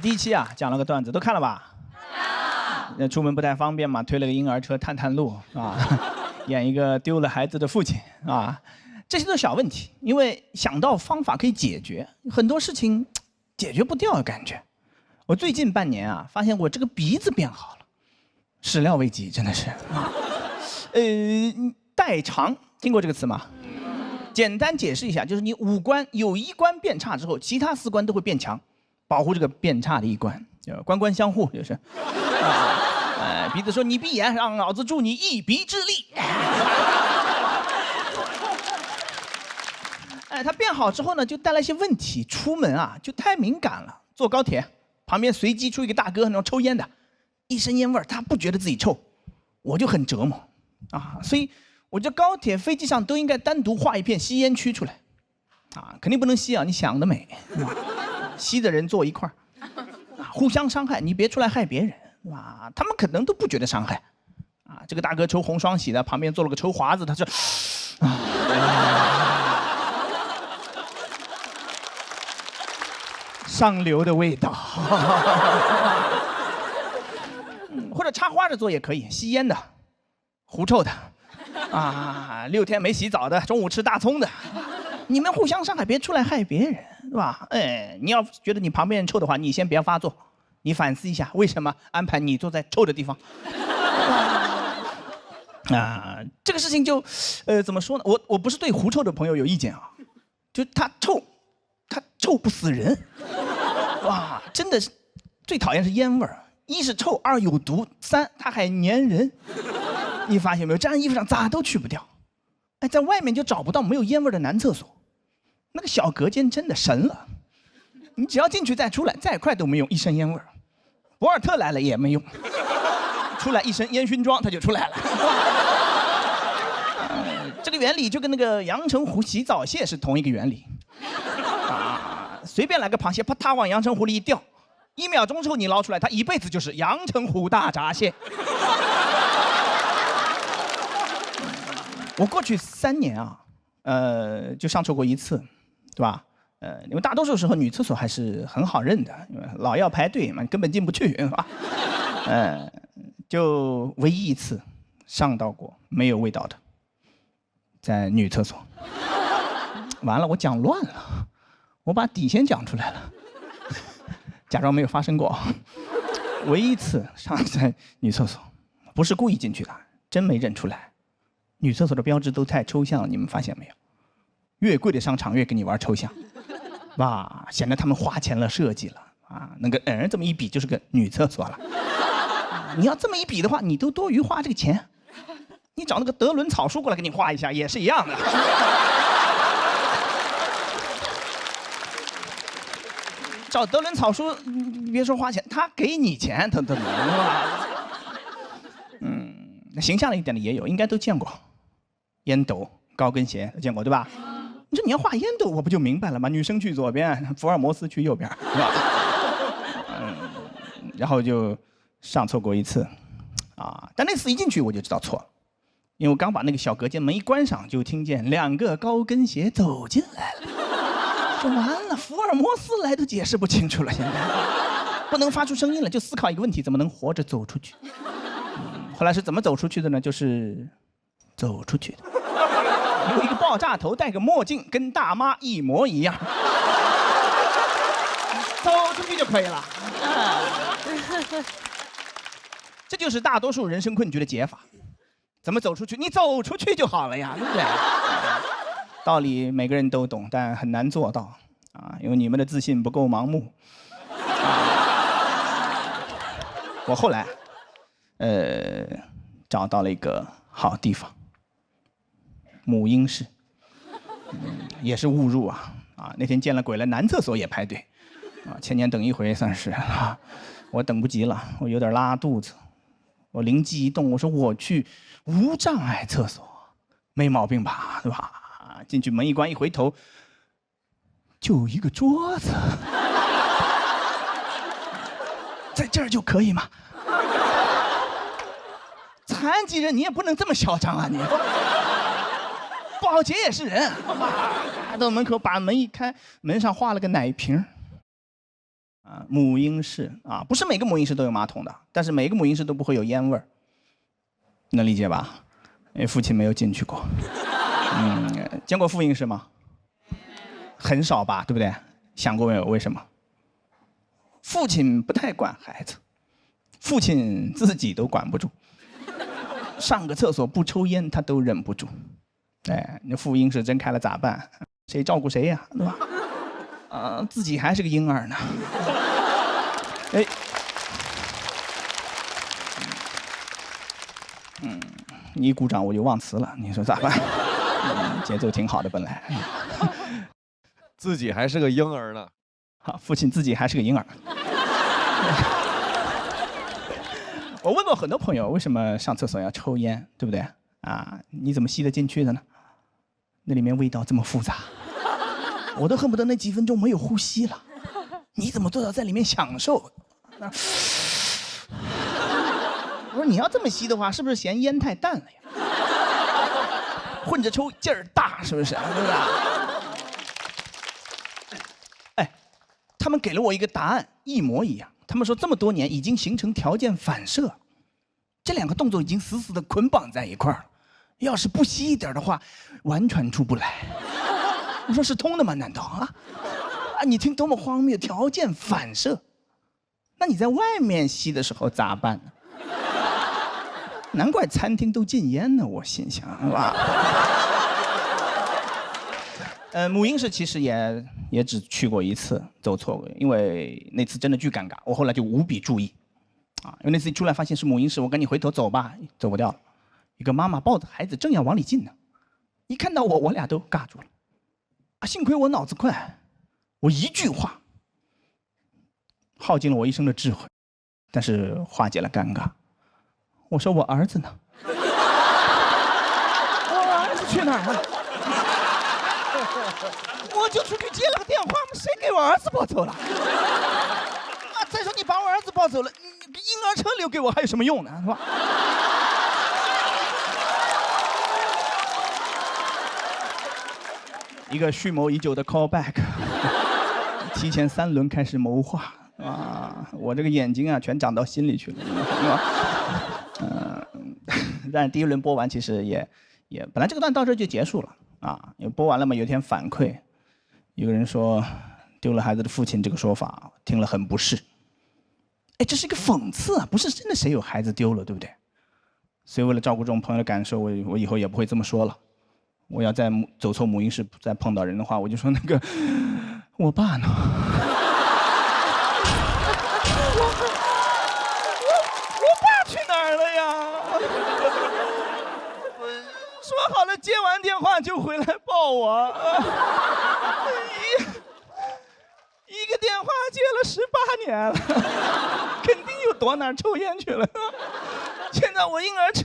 第一期啊，讲了个段子，都看了吧？那出门不太方便嘛，推了个婴儿车探探路啊，演一个丢了孩子的父亲啊，这些都是小问题，因为想到方法可以解决，很多事情解决不掉的感觉。我最近半年啊，发现我这个鼻子变好了，始料未及，真的是。代偿，听过这个词吗？简单解释一下，就是你五官有一关变差之后，其他4关都会变强，保护这个变差的一关，官官相护，就是。鼻子说你闭眼，让老子助你一臂之力。它变好之后呢，就带来一些问题。出门啊，就太敏感了。坐高铁，旁边随机出一个大哥，那种抽烟的，一身烟味儿，他不觉得自己臭，我就很折磨啊。所以，我觉得高铁、飞机上都应该单独划一片吸烟区出来，啊，肯定不能吸啊！你想得美，吸的人坐一块儿，啊，互相伤害，你别出来害别人。哇，他们可能都不觉得伤害，啊，这个大哥抽红双喜的，旁边坐了个抽华子，他说，上流的味道。或者插花的坐也可以，吸烟的，狐臭的，啊，6天没洗澡的，中午吃大葱的，你们互相伤害，别出来害别人，是吧？哎，你要觉得你旁边人臭的话，你先别发作。你反思一下，为什么安排你坐在臭的地方？啊，这个事情就，怎么说呢？我不是对狐臭的朋友有意见啊，就他臭不死人。哇，真的是，最讨厌是烟味儿，一是臭，二有毒，三它还粘人。你发现没有？粘衣服上咋都去不掉。哎，在外面就找不到没有烟味的男厕所，那个小隔间真的神了。你只要进去再出来，再快都没用，一身烟味儿。博尔特来了也没用，出来一身烟熏妆他就出来了。这个原理就跟那个阳澄湖洗澡蟹是同一个原理。啊，随便来个螃蟹，啪嗒往阳澄湖里一掉，1秒钟之后你捞出来，它一辈子就是阳澄湖大闸蟹。我过去3年啊，就上厕过1次，对吧？因为大多数时候女厕所还是很好认的，因为老要排队嘛，根本进不去，是吧？就唯一1次上到过没有味道的，在女厕所。完了，我讲乱了，我把底线讲出来了，假装没有发生过。唯一1次上在女厕所，不是故意进去的，真没认出来。女厕所的标志都太抽象了，你们发现没有？越贵的商场越跟你玩抽象。哇，显得他们花钱了，设计了啊！那个这么一比就是个女厕所了。你要这么一比的话，你都多余花这个钱。你找那个德伦草书过来给你画一下，也是一样的。找德伦草书，你别说花钱，他给你钱，他能吧？形象一点的也有，应该都见过。烟斗、高跟鞋见过对吧？你说你要画烟斗，我不就明白了吗？女生去左边，福尔摩斯去右边，是吧？然后就上错过1次，啊！但那次一进去我就知道错了，因为我刚把那个小隔间门一关上，就听见2个高跟鞋走进来了。说完了，福尔摩斯来都解释不清楚了，现在不能发出声音了，就思考一个问题：怎么能活着走出去？后来是怎么走出去的呢？就是走出去的，有一个爆炸头，戴个墨镜，跟大妈一模一样，走出去就可以了。这就是大多数人生困局的解法。怎么走出去？你走出去就好了呀，对不对？道理每个人都懂，但很难做到啊，因为你们的自信不够盲目。我后来，找到了一个好地方，母婴室，也是误入啊！那天见了鬼了，男厕所也排队，千年等一回算是啊，我等不及了，我有点拉肚子，我灵机一动，我说我去无障碍厕所，没毛病吧，对吧？进去门一关，一回头，就有一个桌子，在这儿就可以吗？残疾人你也不能这么嚣张啊你！保洁也是人，来到门口把门一开，门上画了个奶瓶。母婴室啊，不是每个母婴室都有马桶的，但是每个母婴室都不会有烟味儿，能理解吧？因为父亲没有进去过。见过妇婴室吗？很少吧，对不对？想过没有为什么？父亲不太管孩子，父亲自己都管不住，上个厕所不抽烟他都忍不住。哎，那妇婴室真开了咋办？谁照顾谁呀，对吧？自己还是个婴儿呢。哎，你一鼓掌我就忘词了，你说咋办？节奏挺好的本来。
自己还是个婴儿呢。
好，父亲自己还是个婴儿。我问过很多朋友，为什么上厕所要抽烟，对不对？你怎么吸得进去的呢？那里面味道这么复杂，我都恨不得那几分钟没有呼吸了。你怎么做到在里面享受？我说你要这么吸的话，是不是嫌烟太淡了呀？混着抽劲儿大，是不是？对不对？哎，他们给了我一个答案，一模一样。他们说这么多年已经形成条件反射，这两个动作已经死死的捆绑在一块儿了。要是不吸一点的话，完全出不来。我说是通的吗？难道啊？你听多么荒谬！条件反射，那你在外面吸的时候咋办呢？难怪餐厅都禁烟呢，我心想，是吧？母婴室其实也只去过一次，走错过，因为那次真的巨尴尬，我后来就无比注意，因为那次一出来发现是母婴室，我赶紧回头走吧，走不掉了。一个妈妈抱着孩子正要往里进呢，一看到我俩都尬住了。幸亏我脑子快，我一句话耗尽了我一生的智慧，但是化解了尴尬。我说我儿子呢？我儿子去哪儿了？我就出去接了个电话，谁给我儿子抱走了？再说你把我儿子抱走了，你婴儿车留给我还有什么用呢？是吧？一个蓄谋已久的 callback， 提前3轮开始谋划我这个眼睛全长到心里去了。但第一轮播完，其实也本来这个段到这就结束了因为播完了嘛，有一天反馈，有个人说丢了孩子的父亲这个说法听了很不适。哎，这是一个讽刺不是真的谁有孩子丢了，对不对？所以为了照顾这种朋友的感受，我以后也不会这么说了。我要再走错母婴室再碰到人的话，我就说那个我爸呢？我爸去哪儿了呀？说好了接完电话就回来抱我，一个电话接了18年了，肯定有躲哪儿抽烟去了。现在我婴儿车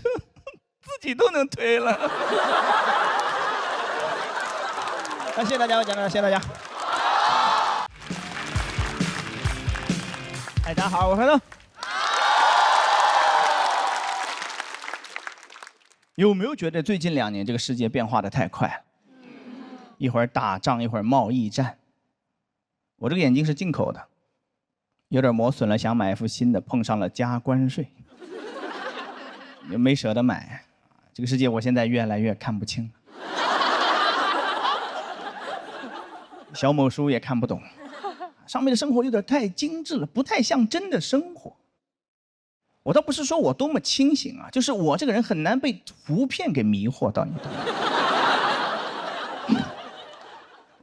自己都能推了。谢谢大家，我讲到这，谢谢大家。大家好，我是乐。有没有觉得最近2年这个世界变化的太快了？一会儿打仗，一会儿贸易战。我这个眼镜是进口的，有点磨损了，想买一副新的，碰上了加关税。也没舍得买。这个世界我现在越来越看不清了，小某书也看不懂，上面的生活有点太精致了，不太像真的生活。我倒不是说我多么清醒啊，就是我这个人很难被图片给迷惑到，你懂吗？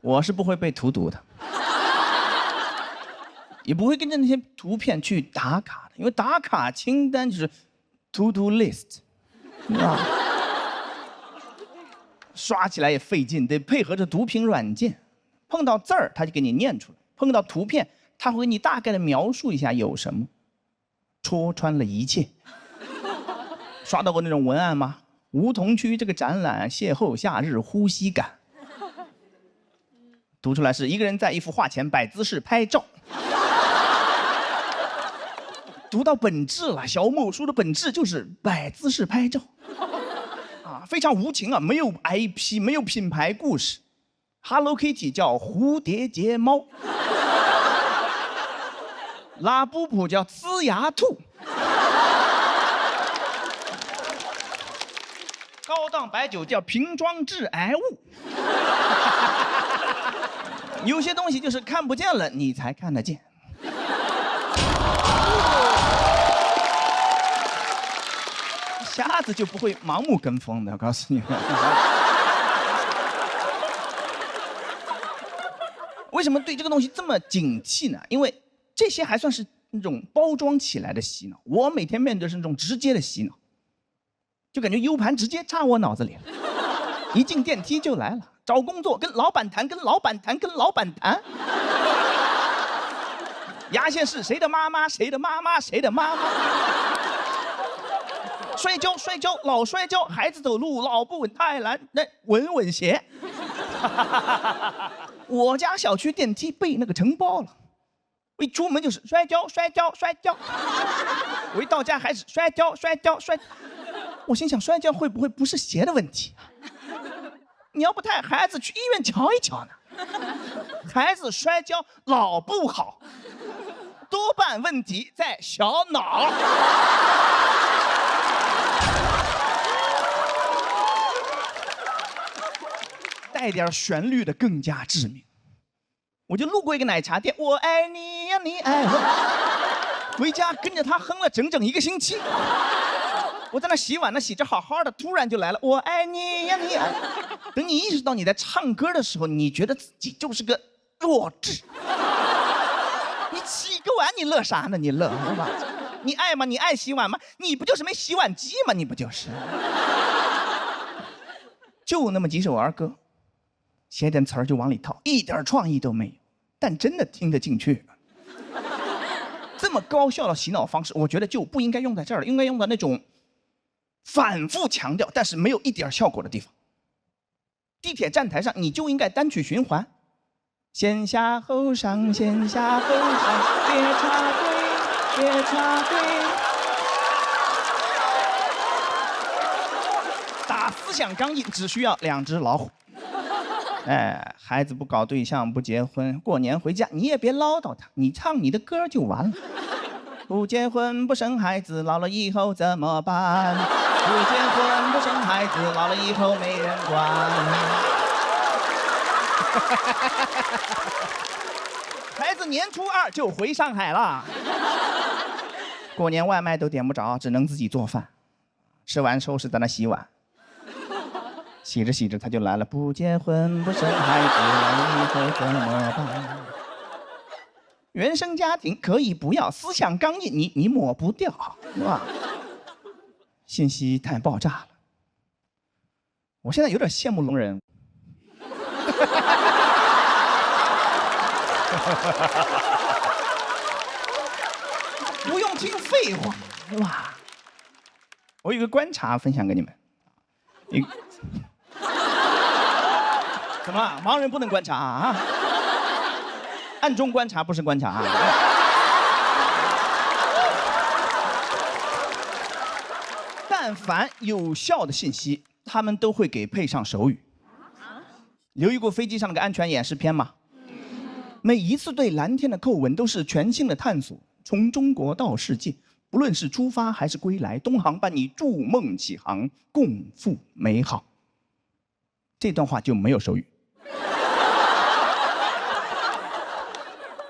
我是不会被荼毒的，也不会跟着那些图片去打卡的，因为打卡清单就是 to do list， 啊，刷起来也费劲，得配合着读屏软件，碰到字儿他就给你念出来，碰到图片他会给你大概的描述一下有什么，戳穿了一切。刷到过那种文案吗？梧桐区这个展览邂逅夏日呼吸感。读出来是一个人在一幅画前摆姿势拍照。读到本质了，小某书的本质就是摆姿势拍照，啊，非常无情啊，没有 IP， 没有品牌故事。Hello Kitty 叫蝴蝶结猫，拉布布叫呲牙兔，高档白酒叫瓶装致癌物。有些东西就是看不见了，你才看得见。瞎子就不会盲目跟风的，我告诉你们。为什么对这个东西这么警惕呢？因为这些还算是那种包装起来的洗脑，我每天面对的是那种直接的洗脑，就感觉 U 盘直接插我脑子里了，一进电梯就来了。找工作跟老板谈，跟老板谈，跟老板谈。牙线是谁的妈妈？谁的妈妈？谁的妈妈？摔跤，摔跤，老摔跤，孩子走路老不稳太难，那稳稳鞋。我家小区电梯被那个承包了，我一出门就是摔跤，摔跤，摔跤。我一到家还是摔跤，摔跤，摔。我心想，摔跤会不会不是鞋的问题？你要不带孩子去医院瞧一瞧呢？孩子摔跤老不好，多半问题在小脑。带点旋律的更加致命。我就路过一个奶茶店，我爱你呀，你爱我。回家跟着他哼了整整1个星期。我在那洗碗呢，洗着好好的，突然就来了，我爱你呀，你爱我。等你意识到你在唱歌的时候，你觉得自己就是个弱智。你洗个碗，你乐啥呢？你乐是吧？你爱吗？你爱洗碗吗？你不就是没洗碗机吗？你不就是？就那么几首儿歌，写点词儿就往里套，一点创意都没有，但真的听得进去。这么高效的洗脑方式，我觉得就不应该用在这儿了，应该用在那种反复强调但是没有一点效果的地方。地铁站台上你就应该单曲循环，先下后上，先下后上，别插队，别插队。打思想钢印只需要2只老虎。哎，孩子不搞对象不结婚，过年回家你也别唠叨他，你唱你的歌就完了。不结婚不生孩子，老了以后怎么办？不结婚不生孩子，老了以后没人管。孩子年初2就回上海了，过年外卖都点不着，只能自己做饭，吃完收拾在那洗碗。洗着洗着他就来了，不结婚不生孩子，老了以后怎么办？原生家庭可以不要，思想钢印你抹不掉，是吧？信息太爆炸了，我现在有点羡慕聋人。不用听废话，是吧？我有个观察分享给你们，怎么了？盲人不能观察啊？暗中观察不是观察啊。但凡有效的信息，他们都会给配上手语。留意过飞机上那个安全演示片吗？每一次对蓝天的叩问都是全新的探索，从中国到世界，不论是出发还是归来，东航伴你筑梦起航，共赴美好。这段话就没有手语。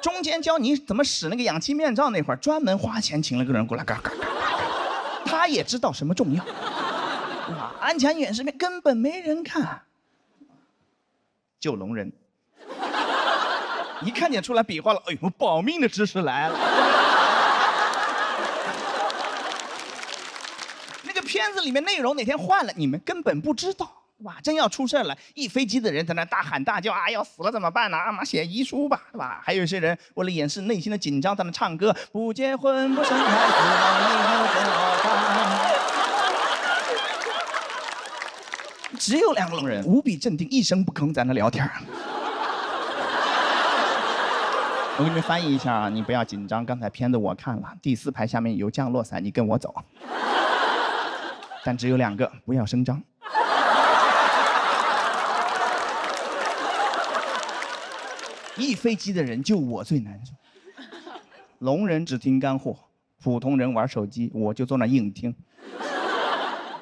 中间教你怎么使那个氧气面罩那会儿，专门花钱请了个人过来，嘎嘎嘎，他也知道什么重要。啊，安全远视片根本没人看，救聋人。一看见出来比划了，哎呦，保命的知识来了。那个片子里面内容哪天换了，你们根本不知道。哇，真要出事了，一飞机的人在那大喊大叫啊，要死了怎么办呢？啊妈，写遗书吧，对吧？还有一些人为了掩饰内心的紧张，在那唱歌，不结婚不生孩子，往以后真好看。只有2个聋人，无比镇定，一声不吭在那聊天。我给你们翻译一下啊，你不要紧张，刚才片子我看了，第4排下面有降落伞，你跟我走。但只有2个，不要声张。一飞机的人就我最难受，聋人只听干货，普通人玩手机，我就坐那硬听。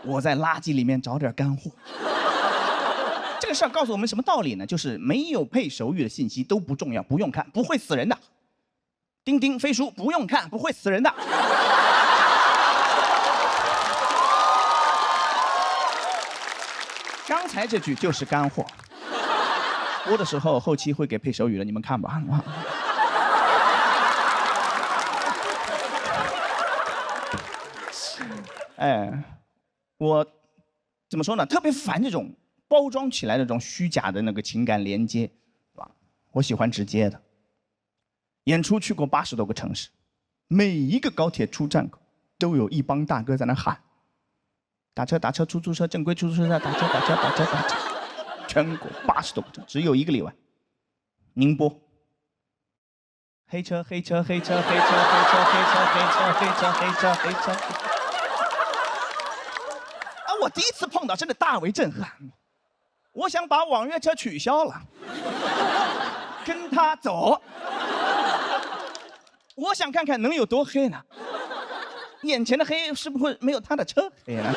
我在垃圾里面找点干货。这个事儿告诉我们什么道理呢？就是没有配手语的信息都不重要，不用看，不会死人的。钉钉飞书不用看，不会死人的。刚才这句就是干货。播的时候后期会给配手语的，你们看吧。哎，我怎么说呢？特别烦这种包装起来的这种虚假的那个情感连接，是吧？我喜欢直接的。演出去过80多个城市，每一个高铁出站口都有一帮大哥在那喊：打车打车，出租车正规出租车，打车打车打车打车。全国80多个城，只有一个例外，宁波。黑车黑车黑车黑车黑车黑车黑车黑车黑车黑车。啊！我第一次碰到，真的大为震撼。我想把网约车取消了，跟他走。我想看看能有多黑呢？眼前的黑是不是没有他的车黑呢？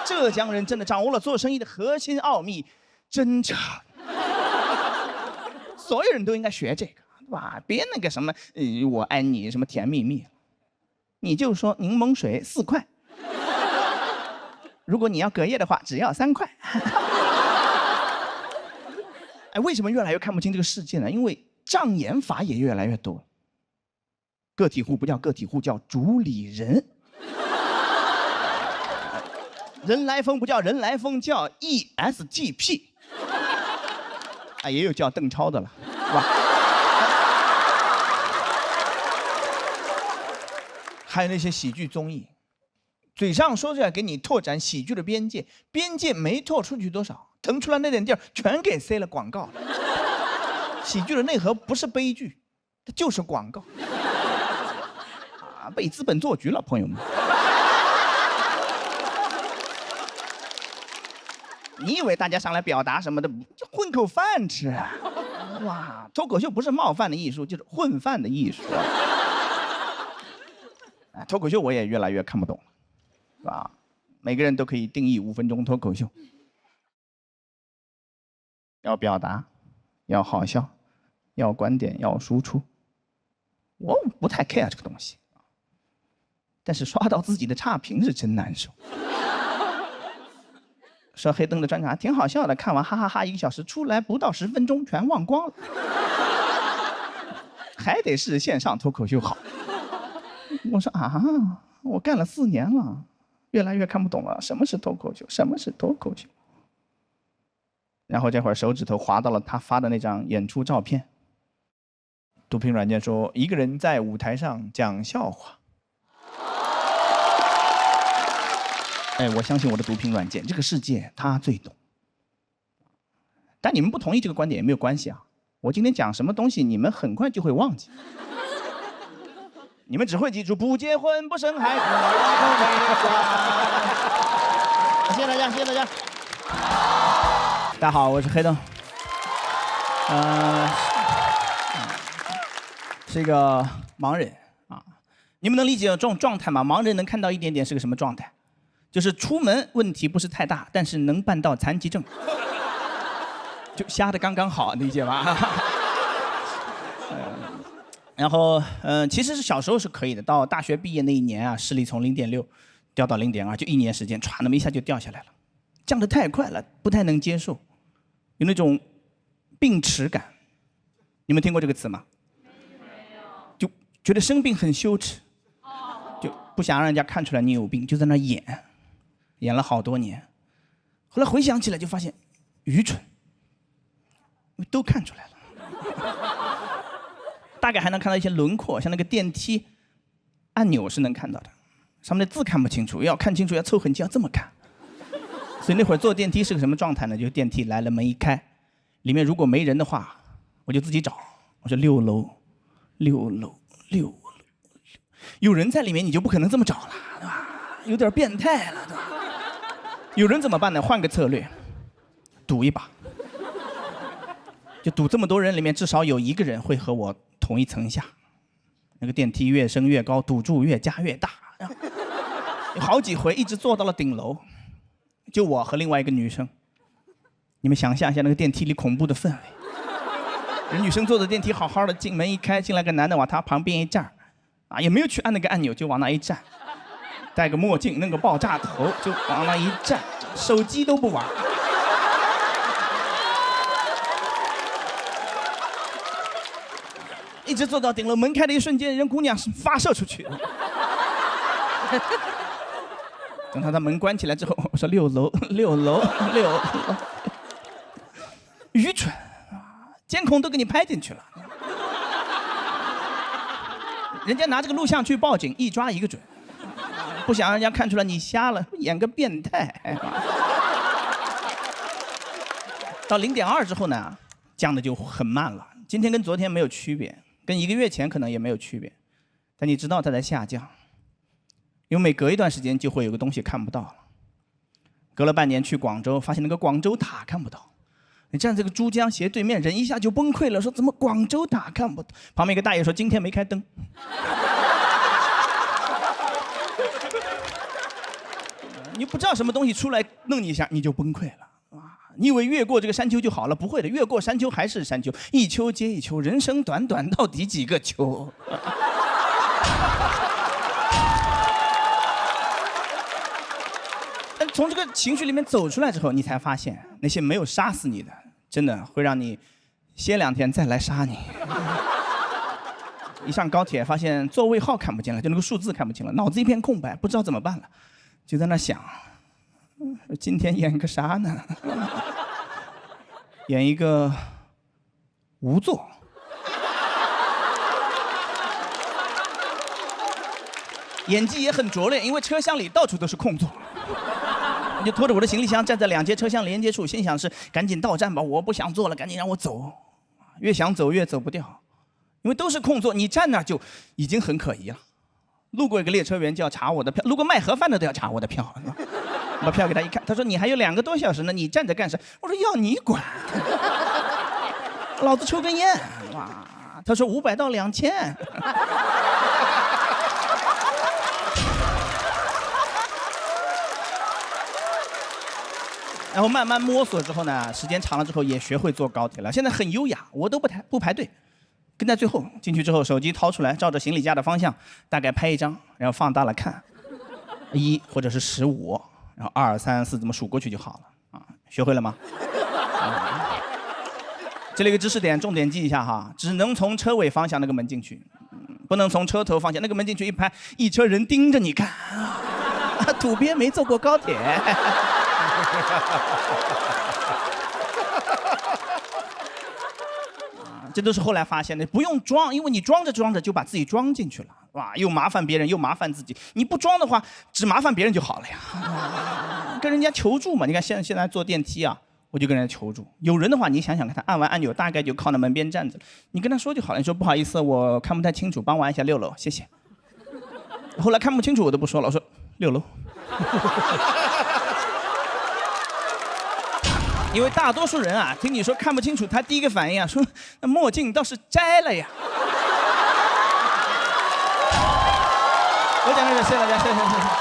浙江人真的掌握了做生意的核心奥秘，真诚。所有人都应该学这个，对吧？别那个什么，我爱你什么甜蜜蜜，你就说柠檬水4块，如果你要隔夜的话，只要3块。哎，为什么越来越看不清这个世界呢？因为障眼法也越来越多。个体户不叫个体户，叫主理人。人来疯不叫人来疯，叫 ESGP。啊，也有叫邓超的了，是吧？还有那些喜剧综艺，嘴上说着要给你拓展喜剧的边界，边界没拓出去多少，腾出来那点地儿全给塞了广告了。喜剧的内核不是悲剧，它就是广告。啊，被资本做局了，朋友们。你以为大家上来表达什么的，就混口饭吃啊？哇，脱口秀不是冒犯的艺术，就是混饭的艺术。脱口秀我也越来越看不懂了，是吧？每个人都可以定义5分钟脱口秀，要表达，要好笑，要观点，要输出。我不太 care 这个东西，但是刷到自己的差评是真难受。说黑灯的专场挺好笑的，看完哈哈哈1个小时，出来不到10分钟全忘光了。还得是线上脱口秀好。我说啊，我干了4年了，越来越看不懂了，什么是脱口秀？什么是脱口秀？然后这会儿手指头滑到了他发的那张演出照片。读屏软件说，一个人在舞台上讲笑话。哎，我相信我的读屏软件，这个世界他最懂。但你们不同意这个观点也没有关系啊，我今天讲什么东西，你们很快就会忘记。你们只会记住不结婚不生孩子。谢谢大家，谢谢大家。大家好，我是黑灯。是一个盲人啊，你们能理解这种状态吗？盲人能看到一点点是个什么状态？就是出门问题不是太大，但是能办到残疾证，就瞎的刚刚好，理解吗？然后其实是小时候是可以的，到大学毕业那一年啊，视力从0.6掉到0.2，就1年时间，歘那么一下就掉下来了，降得太快了，不太能接受，有那种病耻感。你们听过这个词吗？就觉得生病很羞耻，就不想让人家看出来你有病，就在那演了好多年。后来回想起来就发现愚蠢，都看出来了。大概还能看到一些轮廓，像那个电梯按钮是能看到的，上面的字看不清楚，要看清楚要凑很近，要这么看。所以那会儿坐电梯是个什么状态呢？就是电梯来了，门一开，里面如果没人的话，我就自己找。我说6楼，6楼，6楼，有人在里面你就不可能这么找了，对吧？有点变态了，对吧？有人怎么办呢？换个策略，赌一把。就赌这么多人里面至少有1个人会和我同一层下，那个电梯越升越高，赌注越加越大，有好几回一直坐到了顶楼，就我和另外一个女生。你们想象一下那个电梯里恐怖的氛围，人女生坐的电梯好好的，进门一开，进来个男的往她旁边一站，啊，也没有去按那个按钮，就往那一站，戴个墨镜，弄个爆炸头，就往那一站，手机都不玩。一直坐到顶楼，门开的一瞬间，人姑娘是发射出去。等他的门关起来之后，我说6楼，6楼，6楼，愚蠢啊！监控都给你拍进去了，人家拿这个录像去报警，一抓一个准。不想让人家看出来你瞎了，演个变态。到0.2之后呢，降的就很慢了。今天跟昨天没有区别。跟1个月前可能也没有区别，但你知道它在下降，因为每隔一段时间就会有个东西看不到了。隔了半年去广州，发现那个广州塔看不到，你站这个珠江斜对面，人一下就崩溃了，说怎么广州塔看不到？旁边一个大爷说今天没开灯。你不知道什么东西出来弄你一下，你就崩溃了。你以为越过这个山丘就好了？不会的，越过山丘还是山丘，一丘接一丘，人生短短，到底几个丘？但从这个情绪里面走出来之后，你才发现那些没有杀死你的，真的会让你歇2天再来杀你。一上高铁发现座位号看不见了，就那个数字看不清了，脑子一片空白，不知道怎么办了，就在那想。今天演个啥呢？演一个无座。演技也很拙劣，因为车厢里到处都是空座。我就拖着我的行李箱站在2节车厢连接处，心想是赶紧到站吧，我不想坐了，赶紧让我走。越想走越走不掉，因为都是空座，你站那儿就已经很可疑了。路过一个列车员就要查我的票，路过卖盒饭的都要查我的票。把票给他一看，他说你还有2个多小时呢，你站着干啥？我说要你管，老子抽根烟。哇，他说500到2000。然后慢慢摸索之后呢，时间长了之后也学会坐高铁了，现在很优雅，我都不排队，跟在最后。进去之后手机掏出来，照着行李架的方向大概拍一张，然后放大了看，1或者是15。然后2、3、4这么数过去就好了啊，学会了吗？这里有个知识点，重点记一下哈，只能从车尾方向那个门进去，不能从车头方向那个门进去一拍，一车人盯着你看，土鳖没坐过高铁。这都是后来发现的，不用装，因为你装着装着就把自己装进去了，哇，又麻烦别人又麻烦自己。你不装的话，只麻烦别人就好了呀。跟人家求助嘛，你看现在坐电梯啊，我就跟人家求助。有人的话，你想想看，他按完按钮大概就靠那门边站着，你跟他说就好了。你说不好意思，我看不太清楚，帮我按一下6楼，谢谢。后来看不清楚我都不说了，我说6楼。因为大多数人啊，听你说看不清楚，他第一个反应啊，说那墨镜倒是摘了呀。我讲的是谢谢大家，谢谢。